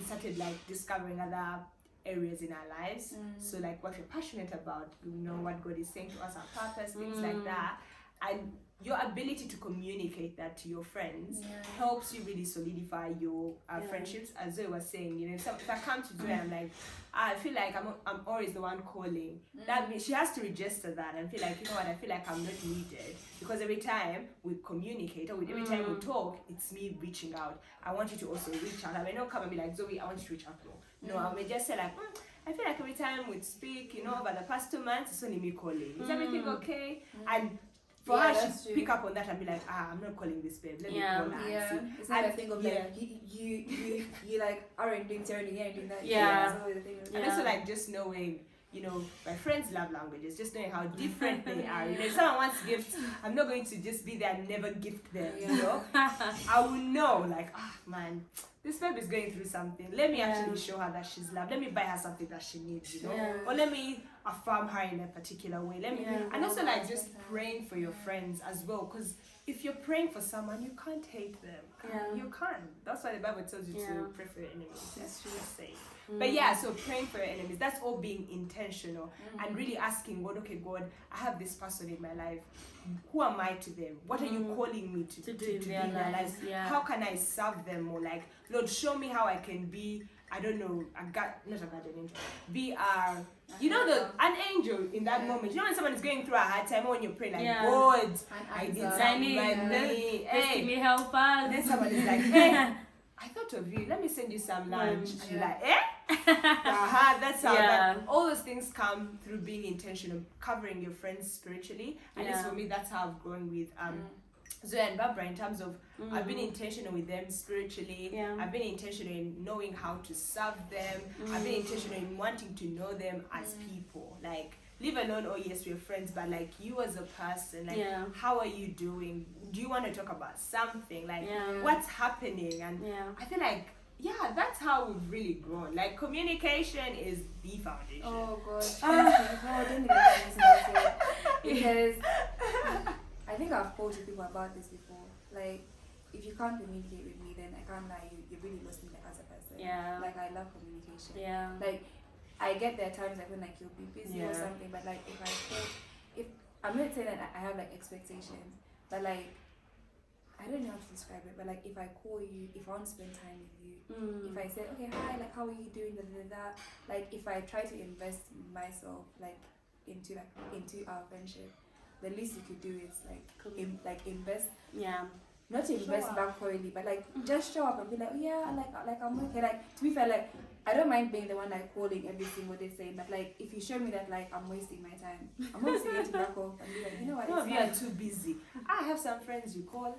started like discovering other areas in our lives. So like what we're passionate about, what God is saying to us, our purpose, things like that. And your ability to communicate that to your friends helps you really solidify your friendships. As Zoe was saying, if I come to Zoe, I'm like, I feel like I'm always the one calling. That means she has to register that and feel like, I feel like I'm not needed. Because every time we communicate or every time we talk, it's me reaching out. I want you to also reach out. I may not come and be like, Zoe, I want you to reach out more. No, I may just say like, I feel like every time we speak, over the past 2 months, it's only me calling. Is everything okay? And for her, she pick up on that and be like, I'm not calling this babe. Let me call her. Yeah, it's not a thing of like you like aren't doing certain, you ain't doing that. And also like just knowing, my friends' love languages, just knowing how different they are. If someone wants gifts, I'm not going to just be there and never gift them. I will know like, man, this babe is going through something. Let me actually show her that she's loved. Let me buy her something that she needs, or let me affirm her in a particular way. And also like just praying for your friends as well, because if you're praying for someone, you can't hate them. You can't. That's why the Bible tells you to pray for your enemies. That's just saying. But so praying for your enemies, that's all being intentional and really asking God, okay, God, I have this person in my life. Who am I to them? What are you calling me to do in their lives? How can I serve them more? Like, Lord, show me how I can be, I don't know, not a guardian angel. Be an angel in that moment. When someone is going through a hard time, when you pray like, God, I need something like me. Hey, me help us. Then someone is like, hey, I thought of you. Let me send you some lunch. And you're like, that's how. But all those things come through being intentional, covering your friends spiritually. And for me, that's how I've grown with Zoe and Barbara in terms of I've been intentional with them spiritually. I've been intentional in knowing how to serve them. I've been intentional in wanting to know them as people. Like, leave alone, oh yes, we're friends, but like you as a person, like how are you doing? Do you want to talk about something? Like what's happening? And I feel like that's how we've really grown. Like communication is the foundation. Oh god. Don't even about it. Because I think I've told people about this before. Like if you can't communicate with me, then I can't lie, you really lost me as a person. Like I love communication. Like I get there times like when like you'll be busy or something, but like if I'm not saying that I have like expectations, but like I don't know how to describe it, but like if I call you, if I want to spend time with you, if I say okay hi, like how are you doing, like if I try to invest myself like into our friendship, the least you could do is like invest not to invest back correctly, but like just show up and be like, oh, yeah, like I'm okay. Like to be fair, like I don't mind being the one like calling every single day saying, but like if you show me that like I'm wasting my time, I'm obviously going to back off and be like, you know what? No, It's you are fine. too busy. I have some friends you call,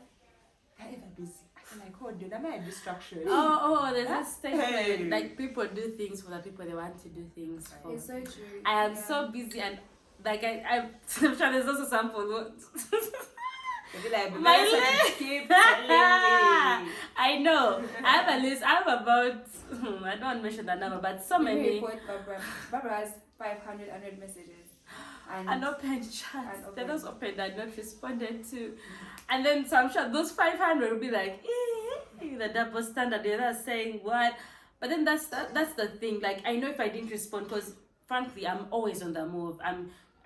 they're ever busy. I'm like, oh, dude, am I a distraction? There's a statement Hey. like people do things for the people they want to do things for. It's so true. I am so busy and like I'm sure there's also some follow. They'll be like, but My that's what you list. keep telling me. I know. I have a list. I have about I don't want to mention that number, but so many Report Barbara. Barbara has 500 100 messages. And unopened chats. They're unopened. those opened and not responded to. And then so I'm sure those 500 will be like, the double standard. They're saying what? But then that's the thing. Like I know if I didn't respond, because frankly I'm always on the move.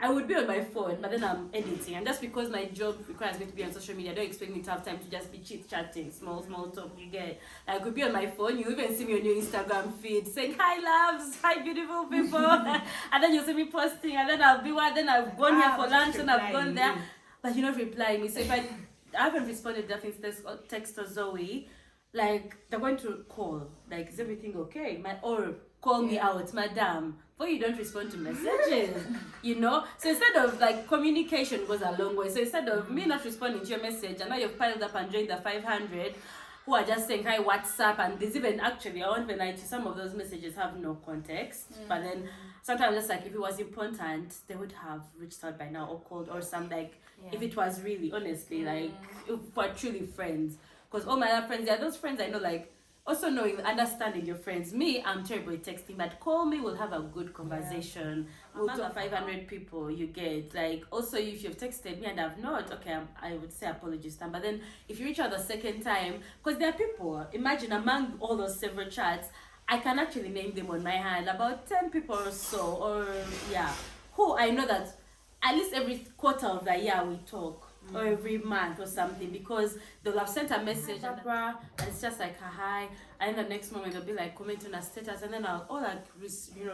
I would be on my phone, but then I'm editing, and just because my job requires me to be on social media, don't expect me to have time to just be chit chatting, small talk. You get? I could be on my phone. You even see me on your Instagram feed saying hi, loves, hi, beautiful people, and then you see me posting, and then I'll be what? Then I've gone here for lunch, and I've gone there, but you're not replying me. So if I haven't responded, definitely text or Zoe, like they're going to call, like is everything okay? Or call me out, madam. But you don't respond to messages, you know? So instead of like communication goes a long way. So instead of me not responding to your message, and now you've piled up and joined the 500 who are just saying hi WhatsApp, and there's even actually I want to lie to some of those messages have no context. But then sometimes just like if it was important, they would have reached out by now or called or something. Like if it was really honestly like if we're truly friends. Because all my other friends, there are those friends I know like also knowing, understanding your friends. Me, I'm terrible at texting, but call me, we'll have a good conversation. We'll talk 500 people you get. Like, also, if you've texted me and I've not, okay, I would say apologies, Tam. But then, if you reach out the second time, because there are people, imagine among all those several chats, I can actually name them on my hand, about 10 people or so, or who I know that at least every quarter of the year we talk. Or every month or something, because they'll have sent a message and it's just like hi, and the next moment they'll be like commenting on a status, and then I'll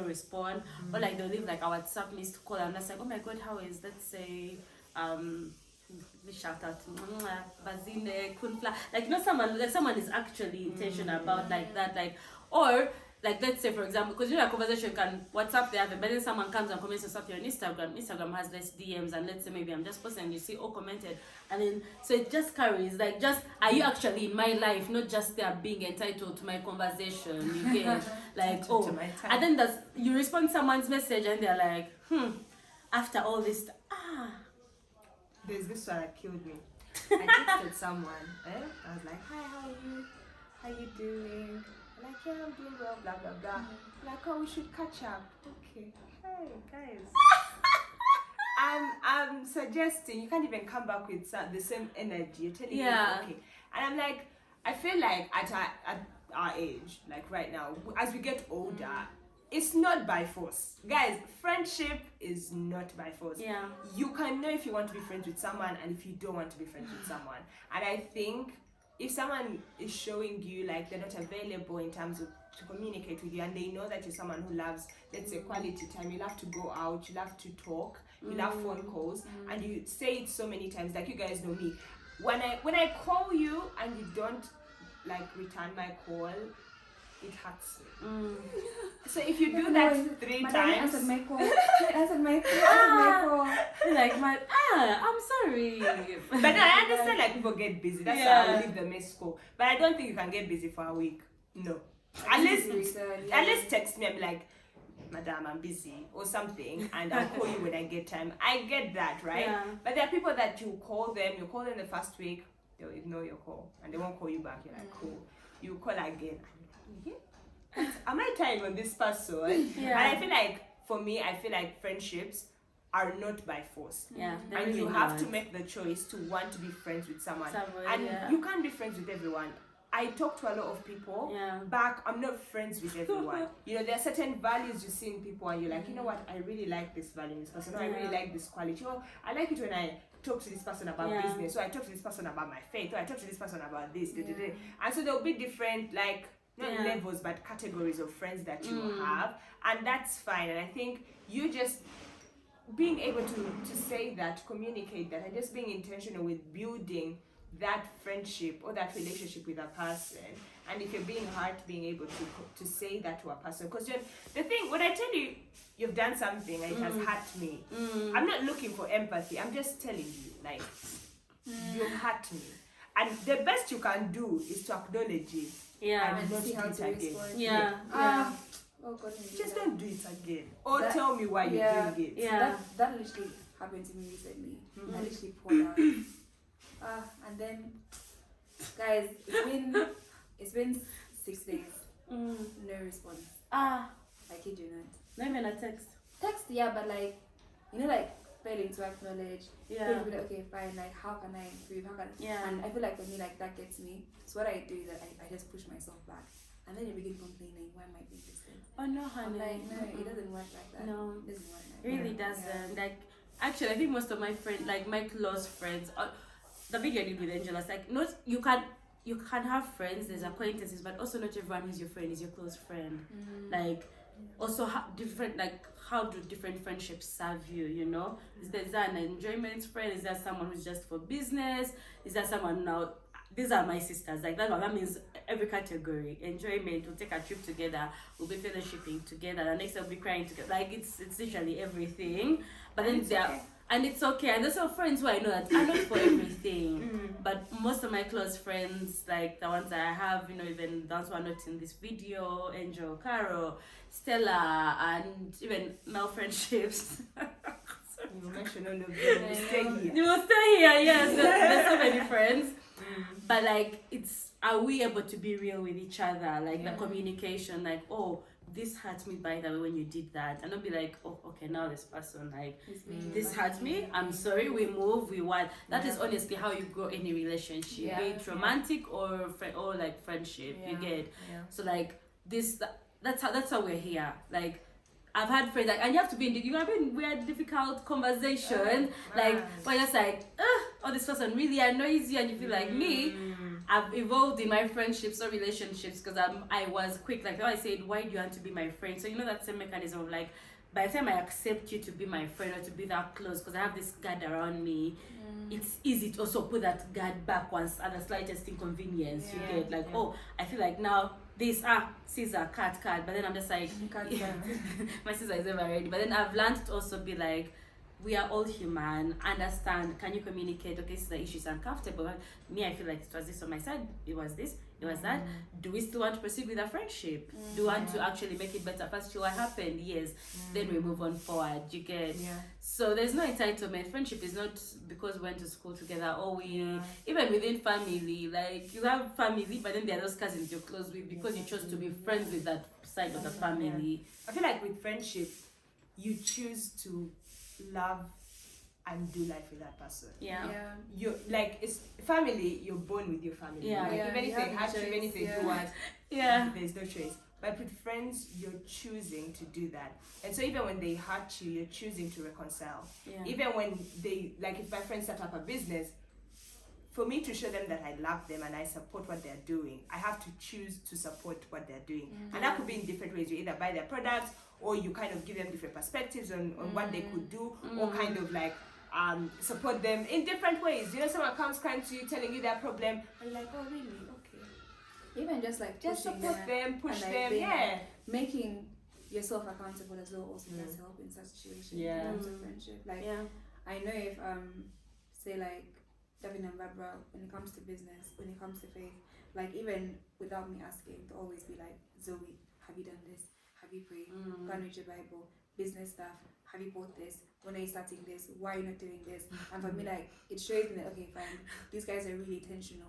respond, or like they'll leave like a WhatsApp missed call, and I'm just like, oh my god, how is, let's say shout out to Bazine Kunfla, like someone is actually intentional about like that, like, or like let's say for example, because a conversation can WhatsApp there, but then someone comes and comments on something on Instagram has less DMs, and let's say maybe I'm just posting and you see commented, and then so it just carries like, just are you actually in my life, not just there being entitled to my conversation, you get like and then you respond to someone's message and they're like after all this there's this one that killed me. I texted someone, I was like, hi, how are you doing? Like, yeah, I'm doing well, blah blah blah. Like, oh, we should catch up. Okay. Hey guys. I'm suggesting you can't even come back with the same energy. You're telling me okay. And I'm like, I feel like at our age, like right now, as we get older, it's not by force. Guys, friendship is not by force. Yeah. You can know if you want to be friends with someone and if you don't want to be friends with someone. And I think if someone is showing you like they're not available in terms of to communicate with you, and they know that you're someone who loves, let's say, quality time, you love to go out, you love to talk, you love phone calls, and you say it so many times, like you guys know me. When I call you and you don't like return my call, it hurts me. So if you do that 3 times, I answered my call. like I'm sorry. But no, I understand like people get busy. That's why I'll leave the missed call. But I don't think you can get busy for a week. No. At least text me and be like, madam, I'm busy or something, and I'll call you when I get time. I get that, right? Yeah. But there are people that you call them the first week, they'll ignore your call and they won't call you back. You're like, cool. You call again. Am I tying on this person? And I feel like, for me, friendships are not by force. Yeah, and you have to make the choice to want to be friends with someone. You can't be friends with everyone. I talk to a lot of people, but I'm not friends with everyone. There are certain values you see in people, and you're like, you know what, I really like this value in this person. I really like this quality. Oh, I like it when I talk to this person about business. So I talk to this person about my faith. Or I talk to this person about this. And so there'll be different, like, not levels, but categories of friends that you have. And that's fine. And I think you just being able to say that, communicate that, and just being intentional with building that friendship or that relationship with a person, and if you're being hurt, being able to say that to a person, because the thing when I tell you you've done something and it has hurt me, I'm not looking for empathy. I'm just telling you, like, you've hurt me, and the best you can do is to acknowledge it. Yeah. And not see do how it to again. respond. Yeah. Oh God, Just don't do it again, or That- tell me why you're yeah. doing it. Yeah. That literally happened to me recently. I literally poured out. And then, guys, it's been 6 days. No response. I kid you not. Not even a text. Text, yeah, but like, you know, like failing to acknowledge. Yeah. Failing to be like, okay, fine. Like, how can I improve? How can? Yeah. And I feel like for me, like that gets me. So what I do is that I just push myself back, and then you begin complaining. Why am I being this thing? Oh no, I'm honey. like, no, it doesn't work like that. No. It doesn't work like It really that. doesn't. Like, actually, I think most of my friends, like my close friends, the video I did with Angela, it's like, not you can have friends, there's acquaintances, but also not everyone who's your friend is your close friend. Like, also how do different friendships serve you? You know, is there an enjoyment friend? Is there someone who's just for business? Is there someone now? These are my sisters. Like that means every category. Enjoyment. We'll take a trip together. We'll be fellowshipping together. The next day we'll be crying together. Like it's literally everything. But then and it's okay. And there's also friends who I know that are not for everything. But most of my close friends, like the ones that I have, you know, even the ones who are not in this video, Angel, Caro, Stella, and even male friendships. You mention all of them. You stay here. You will stay here, yes. There's so many friends. But like, are we able to be real with each other? Like the communication, like, oh, this hurt me by the way when you did that, and I'll be like, oh, okay, now this person, like, this hurt me. I'm sorry. We move. We want. That is honestly how you grow any relationship, be it romantic or like friendship. You get. So like this. That's how we're here. Like, I've had friends like, and you have to be you have been weird, difficult conversation. Like, where just like, oh, this person really annoys you, and you feel like me. I've evolved in my friendships or relationships because I was quick. Like, I said, why do you want to be my friend? So you know that same mechanism of like, by the time I accept you to be my friend or to be that close, because I have this guard around me, it's easy to also put that guard back once at the slightest inconvenience. You get like, oh, I feel like now this Caesar cat, but then I'm just like, my sister is never ready. But then I've learned to also be like, we are all human. Understand? Can you communicate? Okay, this is the issue is uncomfortable. But me, I feel like it was this on my side. It was this. It was that. Do we still want to proceed with a friendship? Do we want to actually make it better? First, what happened? Yes. Then we move on forward. You get. So there's no entitlement. Friendship is not because we went to school together or even within family. Like, you have family, but then there are those cousins you're close with because you chose to be friends with that side of the family. I feel like with friendship, you choose to love and do life with that person. You like, it's family. You're born with your family. Like, if anything happens, if anything do what, there's no choice. But with friends, you're choosing to do that. And so even when they hurt you, you're choosing to reconcile. Even when they, like, if my friends set up a business, for me to show them that I love them and I support what they're doing, I have to choose to support what they're doing. And that could be in different ways. You either buy their products, or you kind of give them different perspectives on what they could do, or kind of like support them in different ways. You know, someone comes crying to you, telling you their problem, and you're like, oh really? Okay. Even just like just support them, push and, them, like, making yourself accountable as well also does help in such situations. In terms of friendship. Like, I know if say like Devin and Barbara, when it comes to business, when it comes to faith, like even without me asking, to always be like, Zoe, have you done this? Have you prayed? Go and read your Bible. Business stuff. Have you bought this? When are you starting this? Why are you not doing this? And for me, like, it shows me that, okay, fine, these guys are really intentional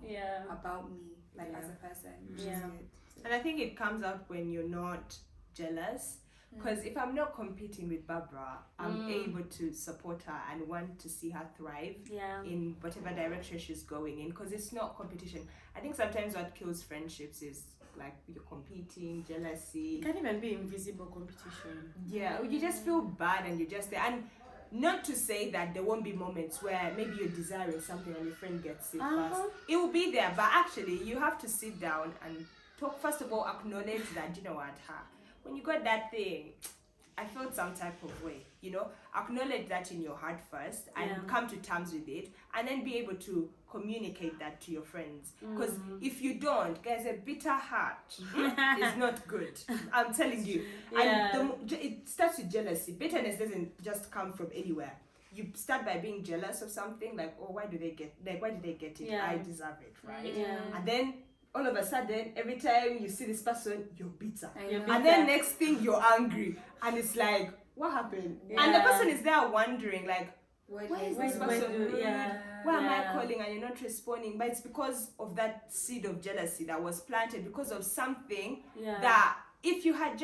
about me, like, as a person, which is good. So. And I think it comes out when you're not jealous. Because if I'm not competing with Barbara, I'm able to support her and want to see her thrive in whatever direction she's going in. Because it's not competition. I think sometimes what kills friendships is like you're competing, jealousy. It can even be invisible competition. Yeah, you just feel bad and you're just there. And not to say that there won't be moments where maybe you're desiring something and your friend gets it first. It will be there, but actually you have to sit down and talk. First of all, acknowledge that, you know what, when you got that thing, I felt some type of way, you know, acknowledge that in your heart first and come to terms with it, and then be able to communicate that to your friends. Because if you don't, guys, a bitter heart is not good. I'm telling you. And it starts with jealousy. Bitterness doesn't just come from anywhere. You start by being jealous of something, like, oh, why did they get it? I deserve it, right? And then all of a sudden, every time you see this person, you're bitter. And then next thing, you're angry. And it's like, what happened? And the person is there wondering, like, why is this person? Why am I calling and you're not responding? But it's because of that seed of jealousy that was planted, because of something that if I had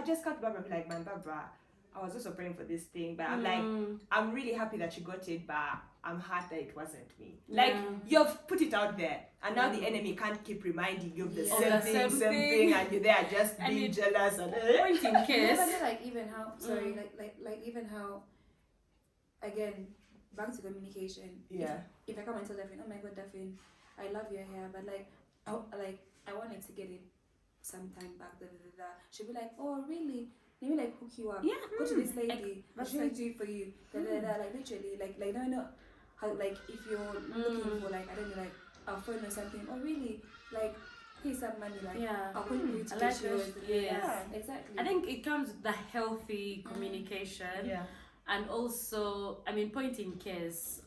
just come to Barbara and be like, man, Barbara, I was also praying for this thing, but I'm like, I'm really happy that you got it, but I'm hurt that it wasn't me. Like, you've put it out there, and now the enemy can't keep reminding you of the same thing, and you're there just being jealous and pointing case. But like even how like even how, again, back to communication. If I come and tell Daphne, oh my God, Daphne, I love your hair, but I wanted to get it sometime back. She'll be like, oh really? Let me like hook you up. Go to this lady. She'll do it for you. Like literally, like no, how, like if you're looking for like, I don't know, like a phone or something. Oh really? Like pay some money. Like I'll put you to get yours. Exactly. I think it comes with the healthy communication. And also, I mean, point in case,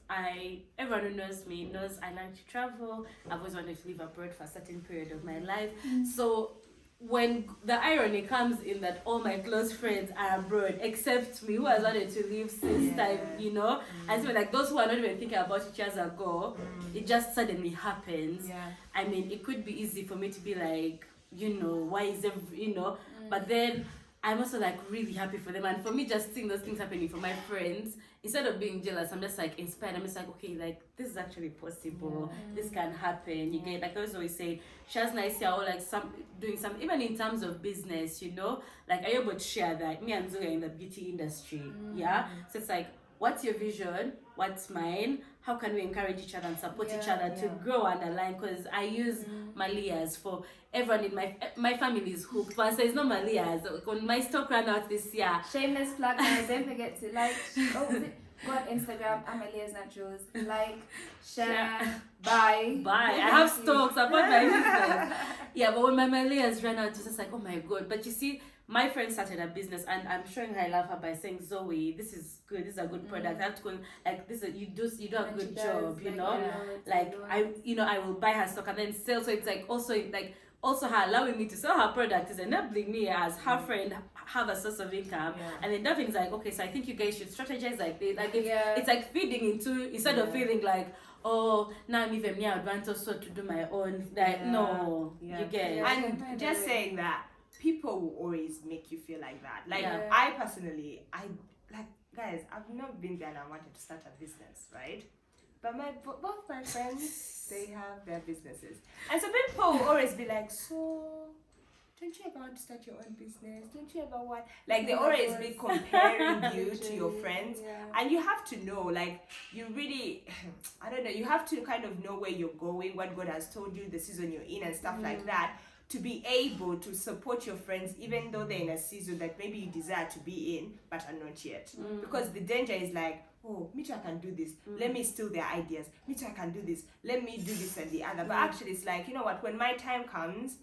everyone who knows me knows I like to travel. I've always wanted to live abroad for a certain period of my life. So when the irony comes in that all my close friends are abroad except me, who has wanted to leave since time, you know, and so like those who are not even thinking about it years ago, it just suddenly happens. I mean, it could be easy for me to be like, you know, why is but then I'm also like really happy for them, and for me just seeing those things happening for my friends, instead of being jealous, I'm just like inspired. I'm just like, okay, like this is actually possible. This can happen. You get, like I was always saying, shares nice here, or like doing some, even in terms of business, you know, like are you able to share that? Me and Zoe are in the beauty industry, so it's like, what's your vision? What's mine? How can we encourage each other and support each other to grow and align? Because I use Malias for everyone in my family is hooked. Once there's no Malias, when my stock ran out this year. Shameless plug, guys. Don't forget to like. Go on Instagram, Amelia's Naturals. Like, share, buy. I have stocks. Support my business. But when my Malias ran out, it's just like, oh my God. But you see, my friend started a business, and I'm showing her I love her by saying, Zoe, this is good. This is a good product. I have to go, like this. You do a good job. You know, I will buy her stock and then sell. So it's like also her allowing me to sell her product is enabling me as her friend have a source of income. And then that thing's like, okay, so I think you guys should strategize like this. Like it's like feeding into, instead of feeling like, oh, now I'm even me, I want also to do my own. Like no, you get it. And just saying that, people will always make you feel like that. Like I personally, guys, I've not been there and I wanted to start a business, right? But both my friends, they have their businesses. And so people will always be like, so don't you ever want to start your own business? Don't you ever want, like they always be comparing you to your friends. And you have to know, like you really, I don't know, you have to kind of know where you're going, what God has told you, the season you're in and stuff like that, to be able to support your friends even though they're in a season that maybe you desire to be in but are not yet. Because the danger is like, oh, me too, I can do this. Let me steal their ideas. Me too, I can do this. Let me do this and the other. But actually it's like, you know what, when my time comes,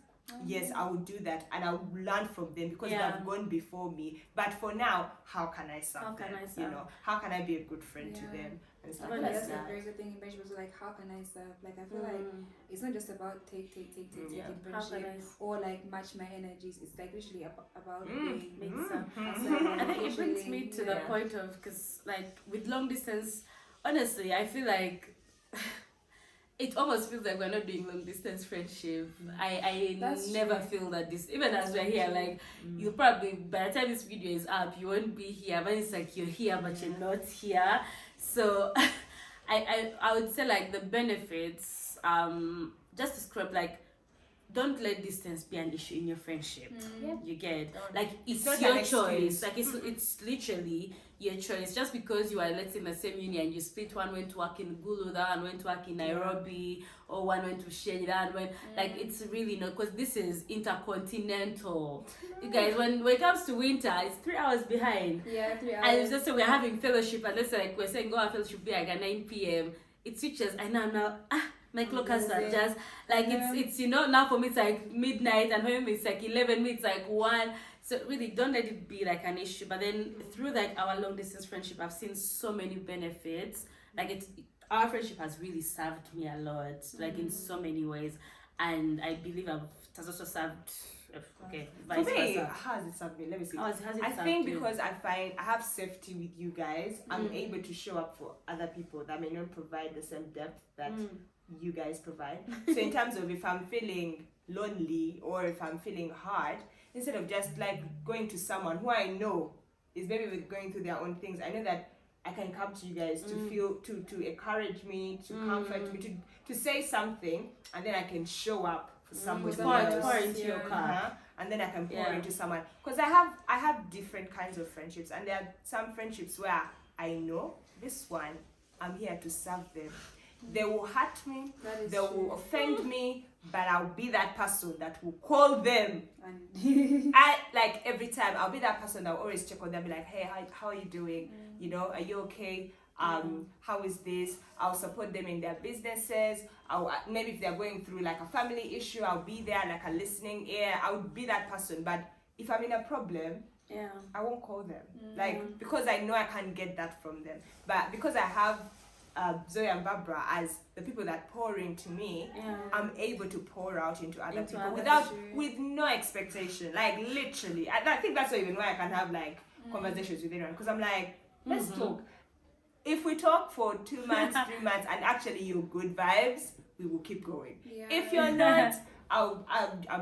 yes, I will do that and I will learn from them because they have gone before me. But for now, how can I serve them? You know, how can I be a good friend to them? And stuff like that's that. a very good thing. Imagine was like, how can I serve? Like I feel like it's not just about take friendship or like match my energies. It's like literally about being I think it brings me to the point of, because like with long distance, honestly, I feel like it almost feels like we're not doing long distance friendship. I never feel that this, even as we're here, like you probably, by the time this video is up, you won't be here, but it's like you're here but you're not here. So I would say like the benefits, just to scrap, like don't let distance be an issue in your friendship. You get like it's not your an choice. excuse. Like it's literally your choice. Just because you are, let's say, in the same uni and you split, one went to work in Gulu, that one went to work in Nairobi, or one went to Shady, that one went like it's really not, because this is intercontinental. You guys, when it comes to winter, it's 3 hours behind. Yeah, 3 hours. And it's just so we're having fellowship, and let's say like we're saying go have fellowship be like at 9 p.m. It switches. I now my clock has to adjust. Like it's now for me it's like midnight, and for him it's like 11, it's like 1. So really don't let it be like an issue. But then through like our long distance friendship, I've seen so many benefits. Like our friendship has really served me a lot, like in so many ways. And I believe it has also served vice For me, versa. how has it served me? Let me see. How has it I served think you? because I find I have safety with you guys, I'm able to show up for other people that may not provide the same depth that you guys provide. So in terms of if I'm feeling lonely or if I'm feeling hard, instead of just like going to someone who I know is maybe going through their own things, I know that I can come to you guys to feel to encourage me, to comfort me, to say something, and then I can show up for somebody else. Pour into your cup. And then I can pour into someone, because I have different kinds of friendships, and there are some friendships where I know this one I'm here to serve them. They will hurt me, they will offend me, but I'll be that person that will call them. I like every time I'll be that person that will always check on them, be like, hey, how are you doing? You know, are you okay? How is this? I'll support them in their businesses. Maybe if they're going through like a family issue, I'll be there like a listening ear. I would be that person. But if I'm in a problem, I won't call them. Like, because I know I can't get that from them. But because I have Zoe and Barbara as the people that pour into me, I'm able to pour out into other people with no expectation. Like literally, I think that's even why I can have like conversations with anyone, because I'm like, let's talk. If we talk for 2 months, 3 months, and actually you're good vibes, we will keep going. If you're not, I'll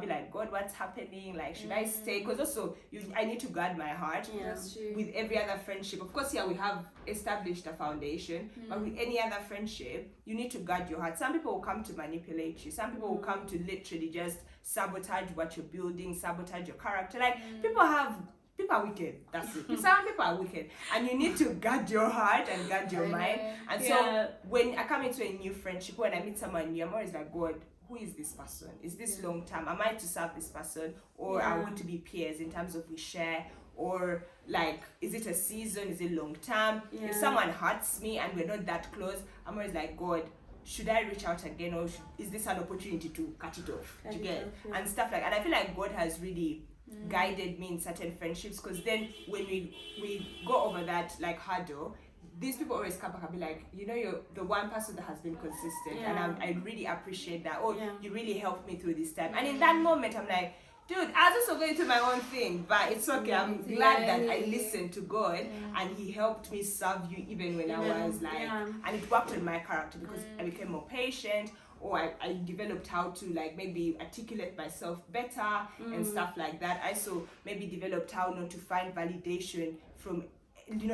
be like, God, what's happening? Like, should I stay? Because also, I need to guard my heart. That's true. With every other friendship. Of course, we have established a foundation, but with any other friendship, you need to guard your heart. Some people will come to manipulate you. Some people will come to literally just sabotage what you're building, sabotage your character. Like, people are wicked. That's it. Some people are wicked, and you need to guard your heart and guard your mind. And so when I come into a new friendship, when I meet someone new, I'm always like, God, who is this person? Is this long term? Am I to serve this person, or are we to be peers in terms of we share, or like is it a season? Is it long term? If someone hurts me and we're not that close, I'm always like, God, should I reach out again, or is this an opportunity to cut it off and stuff like? And I feel like God has really guided me in certain friendships, because then when we go over that like hurdle, these people always come back and be like, you know, you're the one person that has been consistent, and I really appreciate that. You really helped me through this time. And in that moment, I'm like, dude, I was also going through my own thing, but it's okay. I'm glad that I listened to God and He helped me serve you even when I was like, and it worked on my character, because I became more patient, or I developed how to like maybe articulate myself better and stuff like that. I also maybe developed how not to find validation from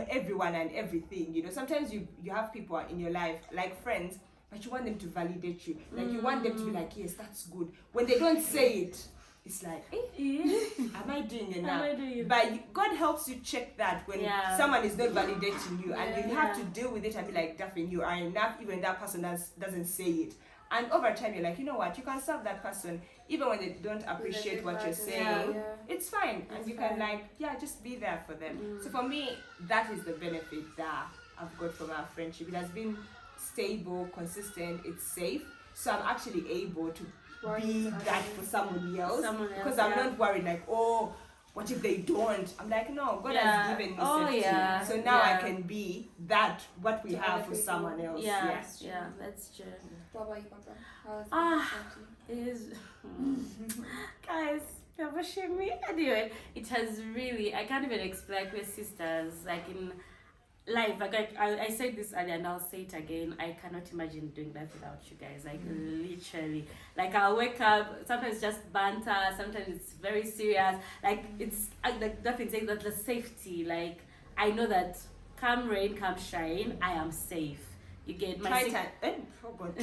everyone and everything. Sometimes you have people in your life like friends, but you want them to validate you. Like you want them to be like, yes, that's good. When they don't say it, it's like, am I doing enough? But God helps you check that when someone is not validating you, and you have to deal with it and be like, Daphne, you are enough, even that person doesn't say it. And over time, you're like, you know what, you can serve that person even when they don't appreciate what you're saying. It's fine. And you can just be there for them. So for me, that is the benefit that I've got from our friendship. It has been stable, consistent, it's safe. So I'm actually able to be that for somebody else. Because I'm not worried like, oh, what if they don't? I'm like, no, God has given me safety. So now I can be that, what we have for someone else. Yeah, that's true. What about you, Papa? It is... Guys, you're pushing me. Anyway, it has really... I can't even explain. We're sisters. Like in life, like I said this earlier and I'll say it again. I cannot imagine doing life without you guys. Like literally. Like I'll wake up, sometimes just banter, sometimes it's very serious. Like it's like nothing saying that the safety. Like I know that come rain, come shine, I am safe. You get my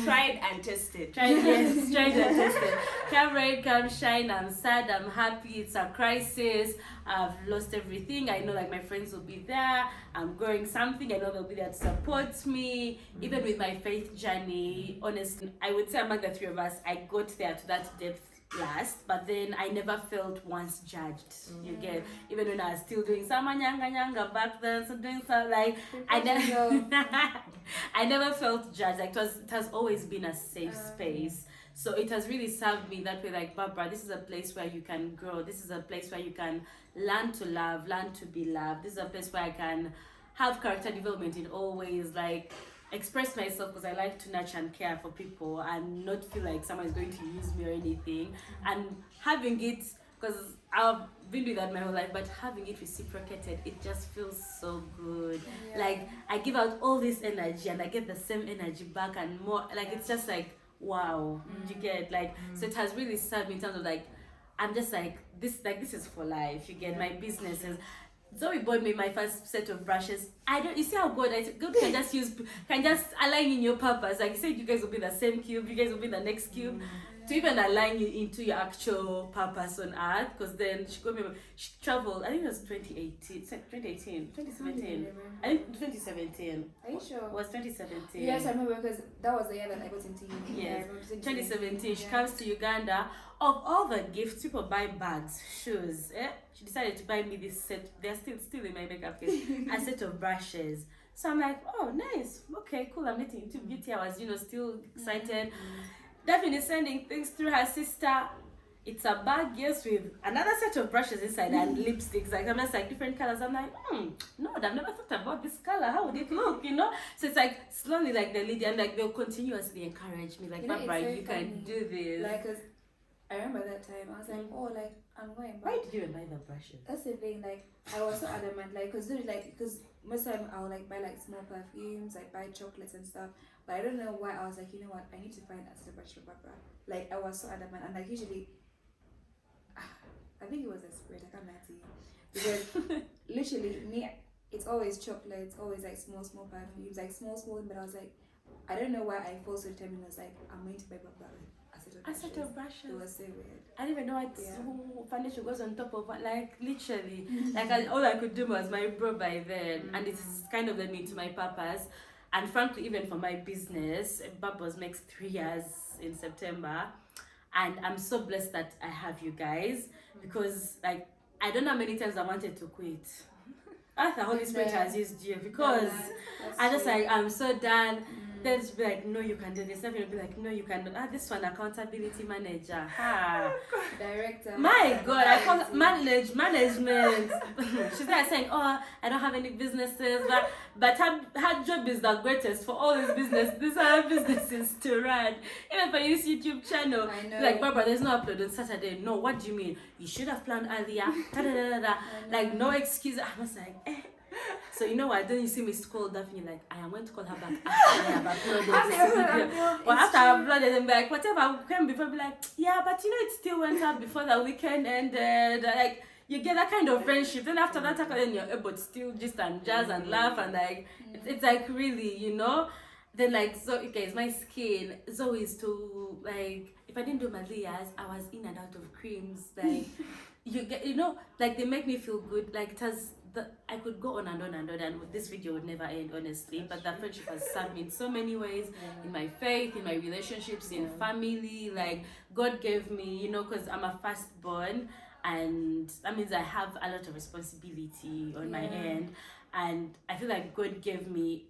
tried and tested. Tried and tested. Come rain, come shine. I'm sad. I'm happy. It's a crisis. I've lost everything. I know, like, my friends will be there. I'm growing something. I know they'll be there to support me. Even with my faith journey, honestly, I would say among the three of us, I got there to that depth last, but then I never felt once judged. You get, even when I was still doing some nyanga back then, so doing some like I never felt judged. Like it has always been a safe space. So it has really served me that way. Like, Barbara, this is a place where you can grow. This is a place where you can learn to love, learn to be loved. This is a place where I can have character development in all ways. Like, express myself, because I like to nurture and care for people and not feel like someone is going to use me or anything. And having it, because I've been doing that my whole life, but having it reciprocated, it just feels so good. Like, I give out all this energy and I get the same energy back and more. Like, it's just like, wow. You get, like, so it has really served me in terms of, like, I'm just like this is for life. You get, my businesses. Zoe bought me my first set of brushes. You see how God can just align in your purpose. Like you said, you guys will be the same cube, you guys will be the next cube. To even align you into your actual purpose on earth. Because then she traveled, I think it was 2017. I think 2017. Are you sure? It was 2017. Yes, I remember, because that was the year that I got into uni. Yes, 2017. She comes to Uganda. Of all the gifts, people buy bags, shoes. She decided to buy me this set. They're still in my makeup case. A set of brushes. So I'm like, oh, nice. Okay, cool. I'm getting into beauty. I was, still excited. Definitely sending things through her sister. It's a bag, yes, with another set of brushes inside and lipsticks. Like, I'm just like different colors. I'm like, no, I've never thought about this color. How would it look, So it's like slowly, like, the lady, and like they'll continuously encourage me, like, Barbara, you can do this. Like, cause I remember that time I was like, oh, like, I'm going back. Why did you buy the brushes? That's the thing. Like, I was so adamant, like, because most time I would like buy like small perfumes, like buy chocolates and stuff. But I don't know why I was like, you know what? I need to find a set of brush for Barbara. Like, I was so adamant, and like usually, I think it was a spirit. I can't lie to you, because literally me, it's always chocolates, always like small perfumes, like small. But I was like, I don't know why I forced to determine. I was like, I'm going to buy Barbara a set of brushes. It was so weird. I didn't even know what foundation goes on top of what, like, literally. Like, all I could do was my bro by then, and it's kind of led me to my purpose. And frankly, even for my business, Bubbles makes 3 years in September. And I'm so blessed that I have you guys, because, like, I don't know how many times I wanted to quit. The Holy Spirit has used you, because I just like, I'm so done. Then just be like, no, you can do this. Then you'll be like, no, you can do this one, accountability manager. Director. My God, I call it management. She's there saying, oh, I don't have any businesses, but her job is the greatest for all these businesses. These are her businesses to run. Even for this YouTube channel. I know. Like, Barbara, there's no upload on Saturday. No, what do you mean? You should have planned earlier. Like, no excuse. I was like, So you know what? Then you see me call Daphne, like, I am going to call her back after I have uploaded this video. But after I uploaded, I'm like, whatever came before, be like, yeah, but it still went up before the weekend ended. Like, you get that kind of friendship. Then after that, then you're able to still just and jazz and laugh, and like, it's like really, Then like, so guys, my skin is always too, like, if I didn't do my layers, I was in and out of creams. Like, you get, like, they make me feel good. Like, it has. I could go on and on and on, and this video would never end, honestly. But that friendship has served me in so many ways, in my faith, in my relationships, in family. Like, God gave me, because I'm a firstborn, and that means I have a lot of responsibility on my end. And I feel like God gave me,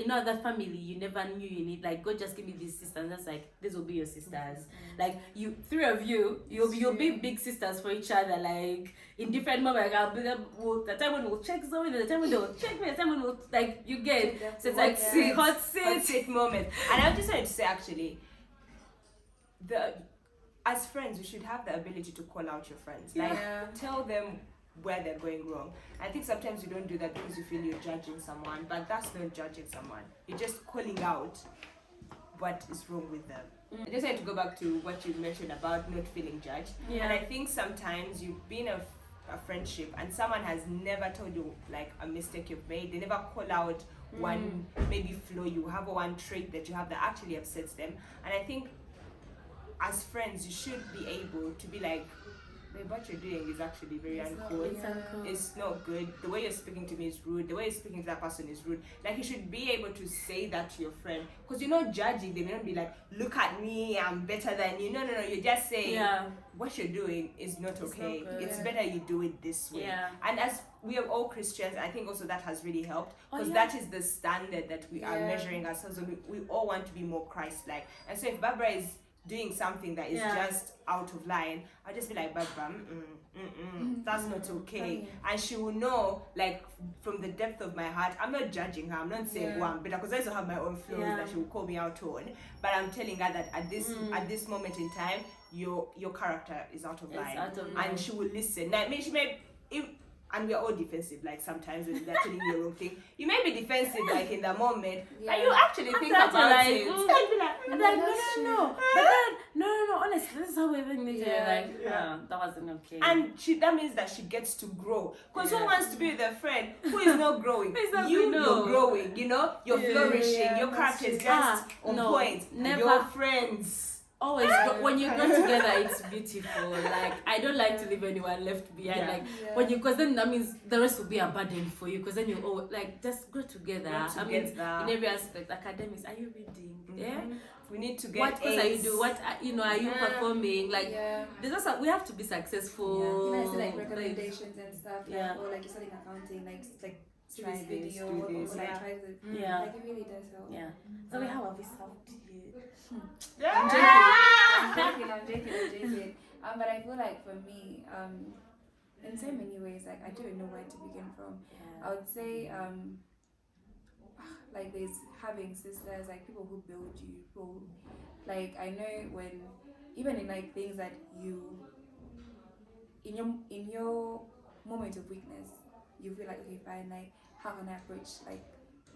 that family you never knew you need. Like, God just gave me these sisters. That's like, these will be your sisters. Like, you, 3 of you, you'll be big sisters for each other. Like, in different moments, like, I'll be there. The time when we'll check Zoe, the time when they'll check me, the time when we'll, like, you get. So it's like hot seat moment. And I just wanted to say, actually, as friends, you should have the ability to call out your friends. Like, tell them where they're going wrong. I think sometimes you don't do that because you feel you're judging someone, but that's not judging someone. You're just calling out what is wrong with them. I just wanted to go back to what you mentioned about not feeling judged. And I think sometimes you've been a friendship and someone has never told you, like, a mistake you've made. They never call out one maybe flaw you have or one trait that you have that actually upsets them. And I think as friends, you should be able to be like, babe, what you're doing is actually very uncool. It's not good. The way you're speaking to me is rude. The way you're speaking to that person is rude. Like, you should be able to say that to your friend, because you're not judging them. You don't be like, look at me, I'm better than you. No. You're just saying, what you're doing is not okay. It's better you do it this way. And as we are all Christians, I think also that has really helped, because that is the standard that we are measuring ourselves. We all want to be more Christ-like. And so if Barbara is doing something that is just out of line, I'll just be like, Barbara, that's not okay. And she will know, like, from the depth of my heart, I'm not judging her. I'm not saying, oh, I'm better, because I also have my own flaws that she will call me out on. But I'm telling her that at this moment in time, your character is out of line. And she will listen. Like, she may, and we are all defensive, like sometimes when they're telling you the wrong thing. You may be defensive, like in the moment, but you actually think about it. And like, no. But then, no, honestly, this is how we think. That wasn't okay. And that means that she gets to grow. Because who wants to be with a friend who is not growing? You're growing, you're flourishing, your character is just on point. Never. Your friends. Always, when you go together, it's beautiful. Like, I don't like to leave anyone left behind. Because then that means the rest will be a burden for you. Because then you all just go together. I mean, in every aspect, academics. Are you reading? Yeah. We need to get. What course are you doing? What are you performing? Like, there's also, we have to be successful. You know, I like recommendations and stuff. Or like studying accounting, like try this video, or like try the like it really does help. So how have we solved it? I'm joking. But I feel like for me, in so many ways, like I don't know where to begin from. I would say, like there's having sisters, like people who build you, people, like I know when, even in like things that you, in your moment of weakness, you feel like, okay, fine, like how can I approach, like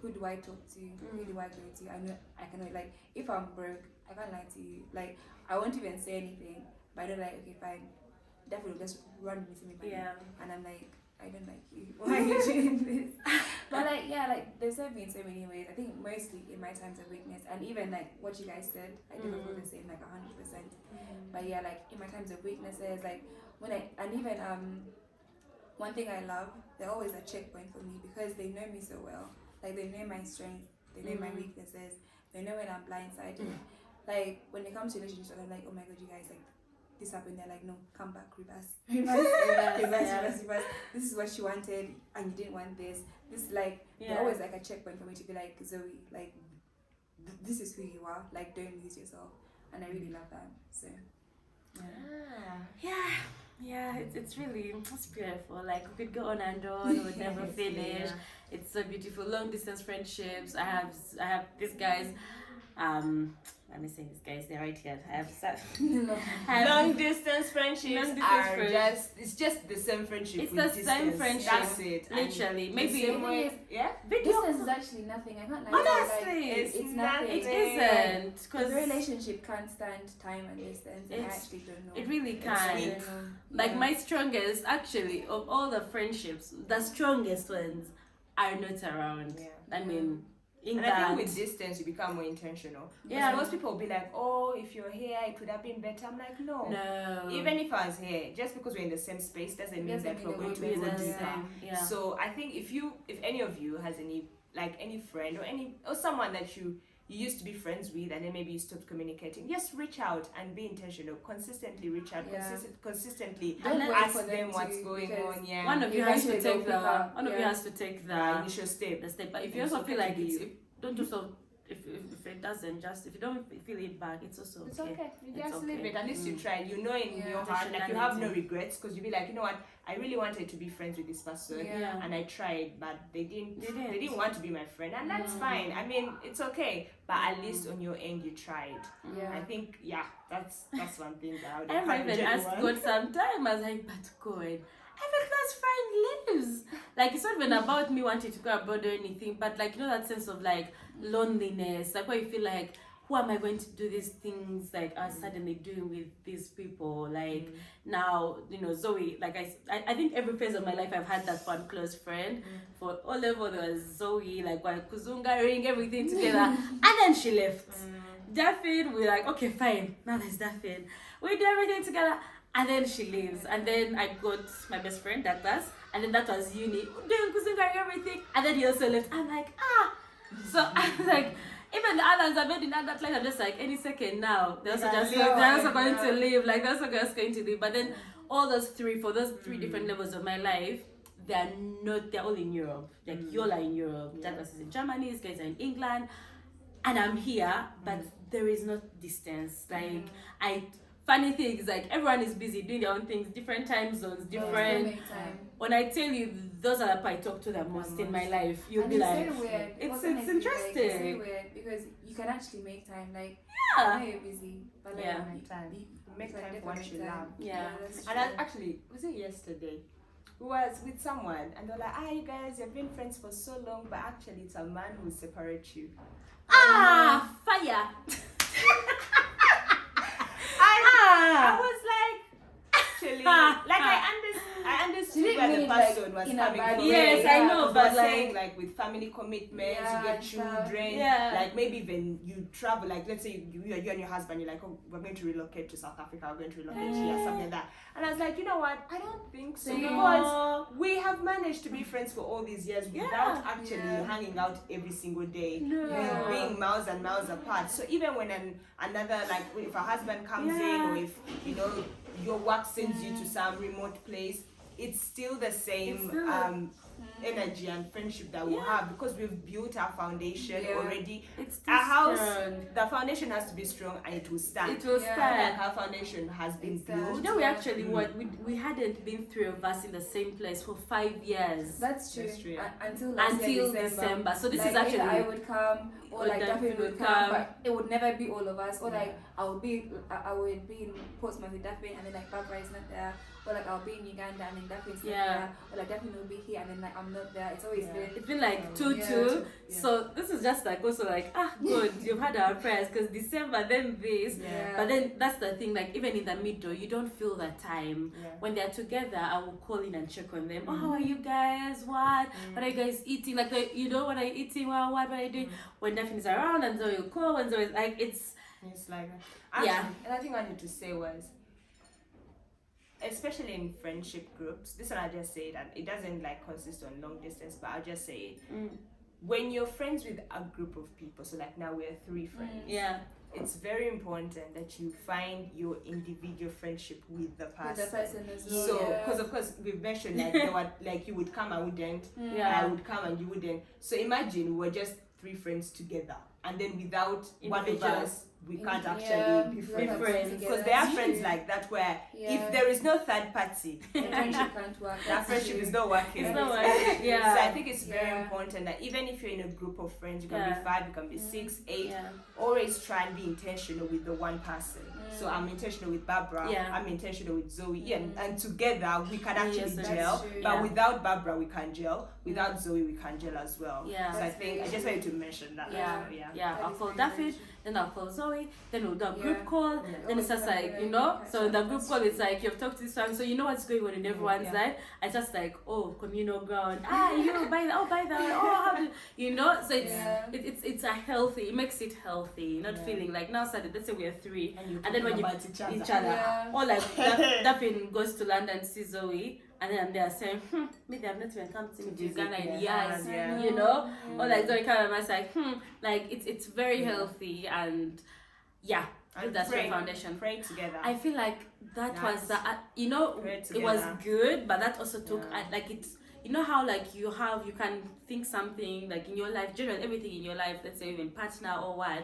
who do I talk to, who do I go to? I know I can, like if I'm broke, I can't lie to you, like I won't even say anything, but I don't like, okay, fine, definitely just run with me, and I'm like, I don't like you, why are you doing this? But like there's served me in so many ways. I think mostly in my times of weakness, and even like what you guys said, I didn't feel the same, like 100%. But like in my times of weaknesses, like when and even one thing I love, they're always a checkpoint for me, because they know me so well. Like they know my strengths, they know my weaknesses, they know when I'm blindsided. Like when it comes to relationships, I'm like, oh my god, you guys, like this happened. They're like, no, come back, reverse. This is what she wanted, and you didn't want this. This like they're always like a checkpoint for me to be like, Zoe, like this is who you are. Like don't lose yourself, and I really love that. So it's really, it's beautiful. Like we could go on and on, we would never finish. It's so beautiful. Long distance friendships. I have these guys. Let me say these guys, they're right here. I have long distance friendships it's just the same friendship. It's the same friendship. That's it. Literally. Maybe distance is actually nothing. I can't lie. Honestly, it's nothing. It isn't, because the relationship can't stand time and distance. I actually don't know. It really can. Like my strongest, actually, of all the friendships, the strongest ones are not around. I mean. And I think with distance you become more intentional. Most people will be like, oh, if you're here it would have been better. I'm like, no. Even if I was here, just because we're in the same space doesn't mean that we're going to be the same. So I think if any of you has any friend or someone that you used to be friends with, and then maybe you stopped communicating, just reach out and be intentional. Consistently reach out, consistently ask them what's going on. One of you has to take the initial step. But if you also feel like don't do so. If it doesn't, if you don't feel it back, it's also okay. It's okay. You just leave it. At least you tried. You know in your heart, like you have no regrets, because you be like, you know what, I really wanted to be friends with this person, and I tried, but they didn't want to be my friend, and that's fine. I mean, it's okay, but at least on your end you tried. I think that's one thing that I would even asked God sometimes. I was like, but God, every close friend lives. Like it's not even about me wanting to go abroad or anything, but like that sense of like loneliness, like where you feel like, who am I going to do these things like I suddenly doing with these people? Like now, Zoe, like I think every phase of my life I've had that one close friend. For O level there was Zoe, like while Kuzunga ring everything together, and then she left. Daphne, we're like, okay, fine. Now there's Daphne. We do everything together. And then she leaves. And then I got my best friend, Douglas. And then that was uni. Doing Kuzunga ring everything. And then he also left. I'm like, So I was like, even the others I met in that place, I'm just like, any second now, they're also going to leave. Like, they're also just going to leave. But then all those three, for those three different levels of my life, they're all in Europe. Like, you're in Europe. Douglas is in Germany, these guys are in England. And I'm here, but there is no distance. Like, funny things, like everyone is busy doing their own things, different time zones, different. When I tell you, those are the people I talk to the most in my life. You'll be like, weird. It's interesting. interesting. Like, it's very weird because you can actually make time. Like, I know you're busy, but like, make time for what you love. Yeah. And actually, was it yesterday? We was with someone and they're like, you guys, you've been friends for so long, but actually it's a man who separates you. Fire. I was like, actually, like I understood where the person was coming from. Yes, I know, but saying like with family commitments, you get children, like maybe when you travel, like let's say you and your husband, you're like, oh, we're going to relocate to South Africa, we're going to relocate here, something like that. And I was like, you know what? I don't think so, because we have managed to be friends for all these years without actually hanging out every single day, being miles and miles apart. So even when another, like if a husband comes in, or if your work sends you to some remote place, it's still the same energy and friendship that we have, because we've built our foundation already. Our house, the foundation has to be strong and it will stand. It will stand. Like our foundation has been built. We actually we hadn't been three of us in the same place for 5 years. That's true. Until December. So this like, is actually I would come, or like Daphne would come, but it would never be all of us. Or like I would be in Portsmouth with Daphne, and then like Barbara is not there. Or like I'll be in Uganda and then Daphne's not there. Or like Daphne will be here and then like I'm not there. It's always been like 2-2. So this is just like also like good, you've had our prayers, because December then this. But then that's the thing, like even in the middle you don't feel that time. When they're together I will call in and check on them. How are you guys? What are you guys eating? Like what are you eating? What are you doing? When Daphne's around, and so you call, when so it's like it's like actually, another thing I wanted to say was, especially in friendship groups, this one I just say that it doesn't like consist on long distance, but I'll just say it. When you're friends with a group of people, so like now we're 3 friends, it's very important that you find your individual friendship with the person. As well. So, because of course we've mentioned like there were, like you would come, I wouldn't. I would come and you wouldn't. So imagine we're just 3 friends together, and then without one of us, we can't actually be friends. Because there are friends like that where if there is no third party, friendship can't work. That friendship is not working. It's not working. So I think it's very important that even if you're in a group of friends, you can be 5, you can be 6, 8, always try and be intentional with the one person. So I'm intentional with Barbara, I'm intentional with Zoe, and together we can actually gel. But without Barbara, we can gel. Without Zoe, we can gel as well. So I think I just wanted to mention that. I'll call Daphne, then I'll call Zoe, then we'll do a group call. Then it's just like, so the group call is like you've talked to this one, so you know what's going on in everyone's life. It's just like, communal ground. You by the way, how do so it's a healthy, it makes it healthy, not feeling like now suddenly let's say we are 3 and then when you each other. Or like Daphne goes to London to see Zoe, and then they're saying, maybe I've not even come to Uganda in years, or like Zoe kind of like, like it's very healthy, and that's the foundation. Pray together. I feel like that was the, it was good, but that also took like it's. You know how like you can think something like in your life, generally everything in your life, let's say even partner or what,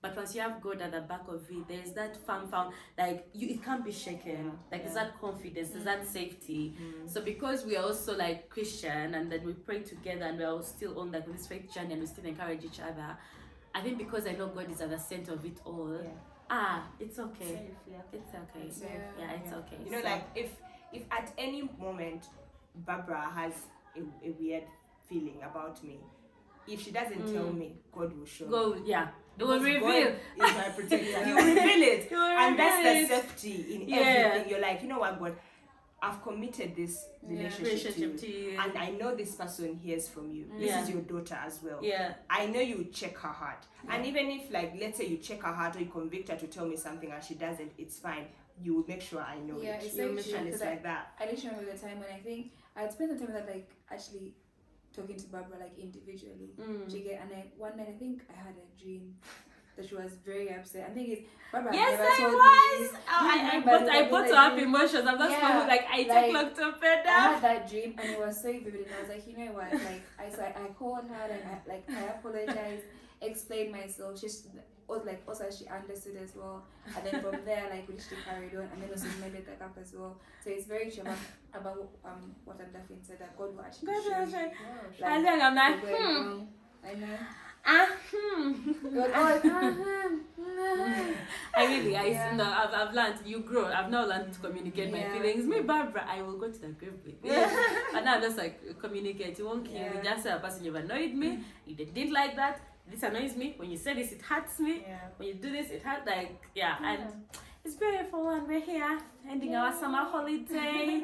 but once you have God at the back of it, there's that firm like it can't be shaken. Like there's that confidence, there's that safety. So because we are also like Christian, and then we pray together, and we're all still on like this faith journey, and we still encourage each other. I think because I know God is at the center of it all. It's okay. Safe, It's okay. It's It's okay. Like if at any moment Barbara has a weird feeling about me, if she doesn't tell me, God will show me. It will Because reveal. God is my protector. He will reveal it. He will And that's the reveal it. safety in Yeah. everything. You're like, you know what, God, I've committed this relationship to to you. you. And I know this person hears from you. This Yeah. is your daughter as well. Yeah. I know you check her heart. And even if, like, let's say you check her heart or you convict her to tell me something and she doesn't, it's fine. You will make sure I know Yeah, it. it's You'll so make true. sure And it's Because like that. I literally remember the time when I think I'd spent some time with that, like actually talking to Barbara like individually. And one night I think I had a dream that she was very upset. I think it's Barbara. Yes, never I told was. me. I bought up emotions. I'm not Yeah, like I like, take locked up I and had that dream and it was so vivid. And I was like, you know what? Like I called her and I apologized, explained myself. Also she understood as well. And then from there, like we just carried on and then also made it up as well. So it's very true about what Abdafin said, that God will actually show you. and then I'm like, I know. I've learned. You grow. I've now learned to communicate my feelings. Me, Barbara, I will go to the grave with you. And now I'm just like communicate. You won't kill me. Just say a person you've annoyed me. You didn't like that. This annoys me. When you say this, it hurts me. Yeah. When you do this, it hurts. And it's beautiful, and we're here ending our summer holiday.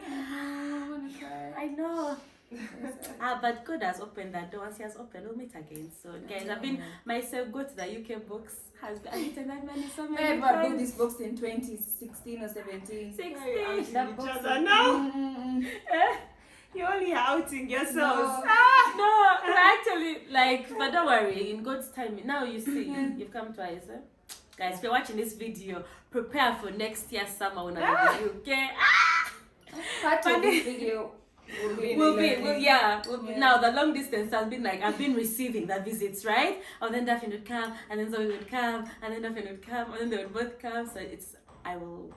I know. But God has opened that door. Once He has opened, we'll meet again soon. Guys, I've been myself go to the UK books. I've eaten that many so many I bought times. these books in 2016 or 17. 16. That book. now. You're only outing yourselves. No, actually, but don't worry. In God's time, now you see, you've come twice. Guys, if you're watching this video, prepare for next year's summer when I'm in the UK. Part of this video We'll be. Now the long distance has been like I've been receiving the visits, right? And then Daphne would come, and then Zoe would come, and then Daphne would come, and then they would both come. So I will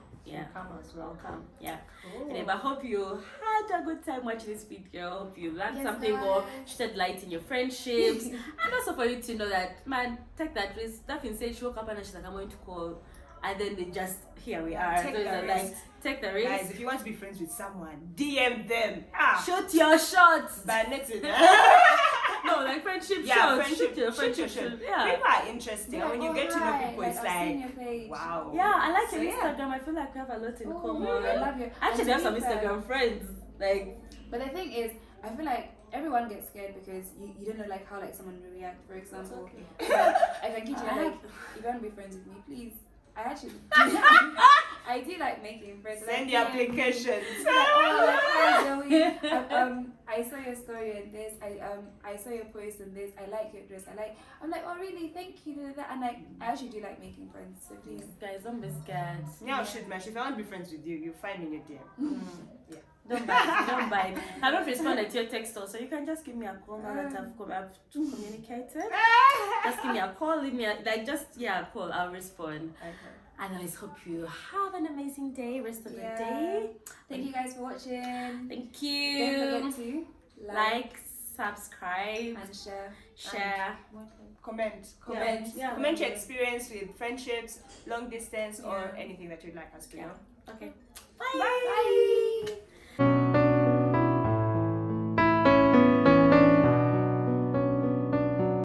come as well. come. Yeah. Cool. Anyway, but I hope you had a good time watching this video. Hope you learned something or shed light in your friendships. And also for you to know that, man, take that risk. Daphne said she woke up and she's like, I'm going to call. And then they just, here we are. Take so the like, risk. take the risk. Guys, if you want to be friends with someone, DM them. Shoot your shots. But not it. No, like friendship Yeah, shots. friendship. Shoot your friendship shots. Yeah. People are interesting. And when you get to know people, it's I've seen your like, page. wow. Yeah, I like So, your yeah. Instagram. I feel like we have a lot in Oh, common. really? I love you. Actually, And I have to some be fair- Instagram friends. Like, But the thing is, I feel like everyone gets scared because you don't know like how like someone will react. For example, like, I can keep you like, if you want to be friends with me, please. I actually I do like making friends. Send like, your applications. Hi Zoe. I saw your story and this. I saw your post and this. I like your dress. I'm like, oh really? Thank you. And like, I actually do like making friends. So please, guys, don't be scared. Yeah, shoot, man. If I want to be friends with you, you find me in your DM. Yeah. Don't bite. Don't bite. I don't respond to your text also. You can just give me a call now that I've communicated. Just give me a call. Leave me a call. I'll respond. Okay. Otherwise, hope you have an amazing day. Rest of the Yeah. day. thank you guys for watching. Thank Don't you. forget to Like, subscribe, and share. Comment. Yeah. Comment your experience with friendships, long distance, or Yeah. anything that you'd like us to know. Okay. Bye.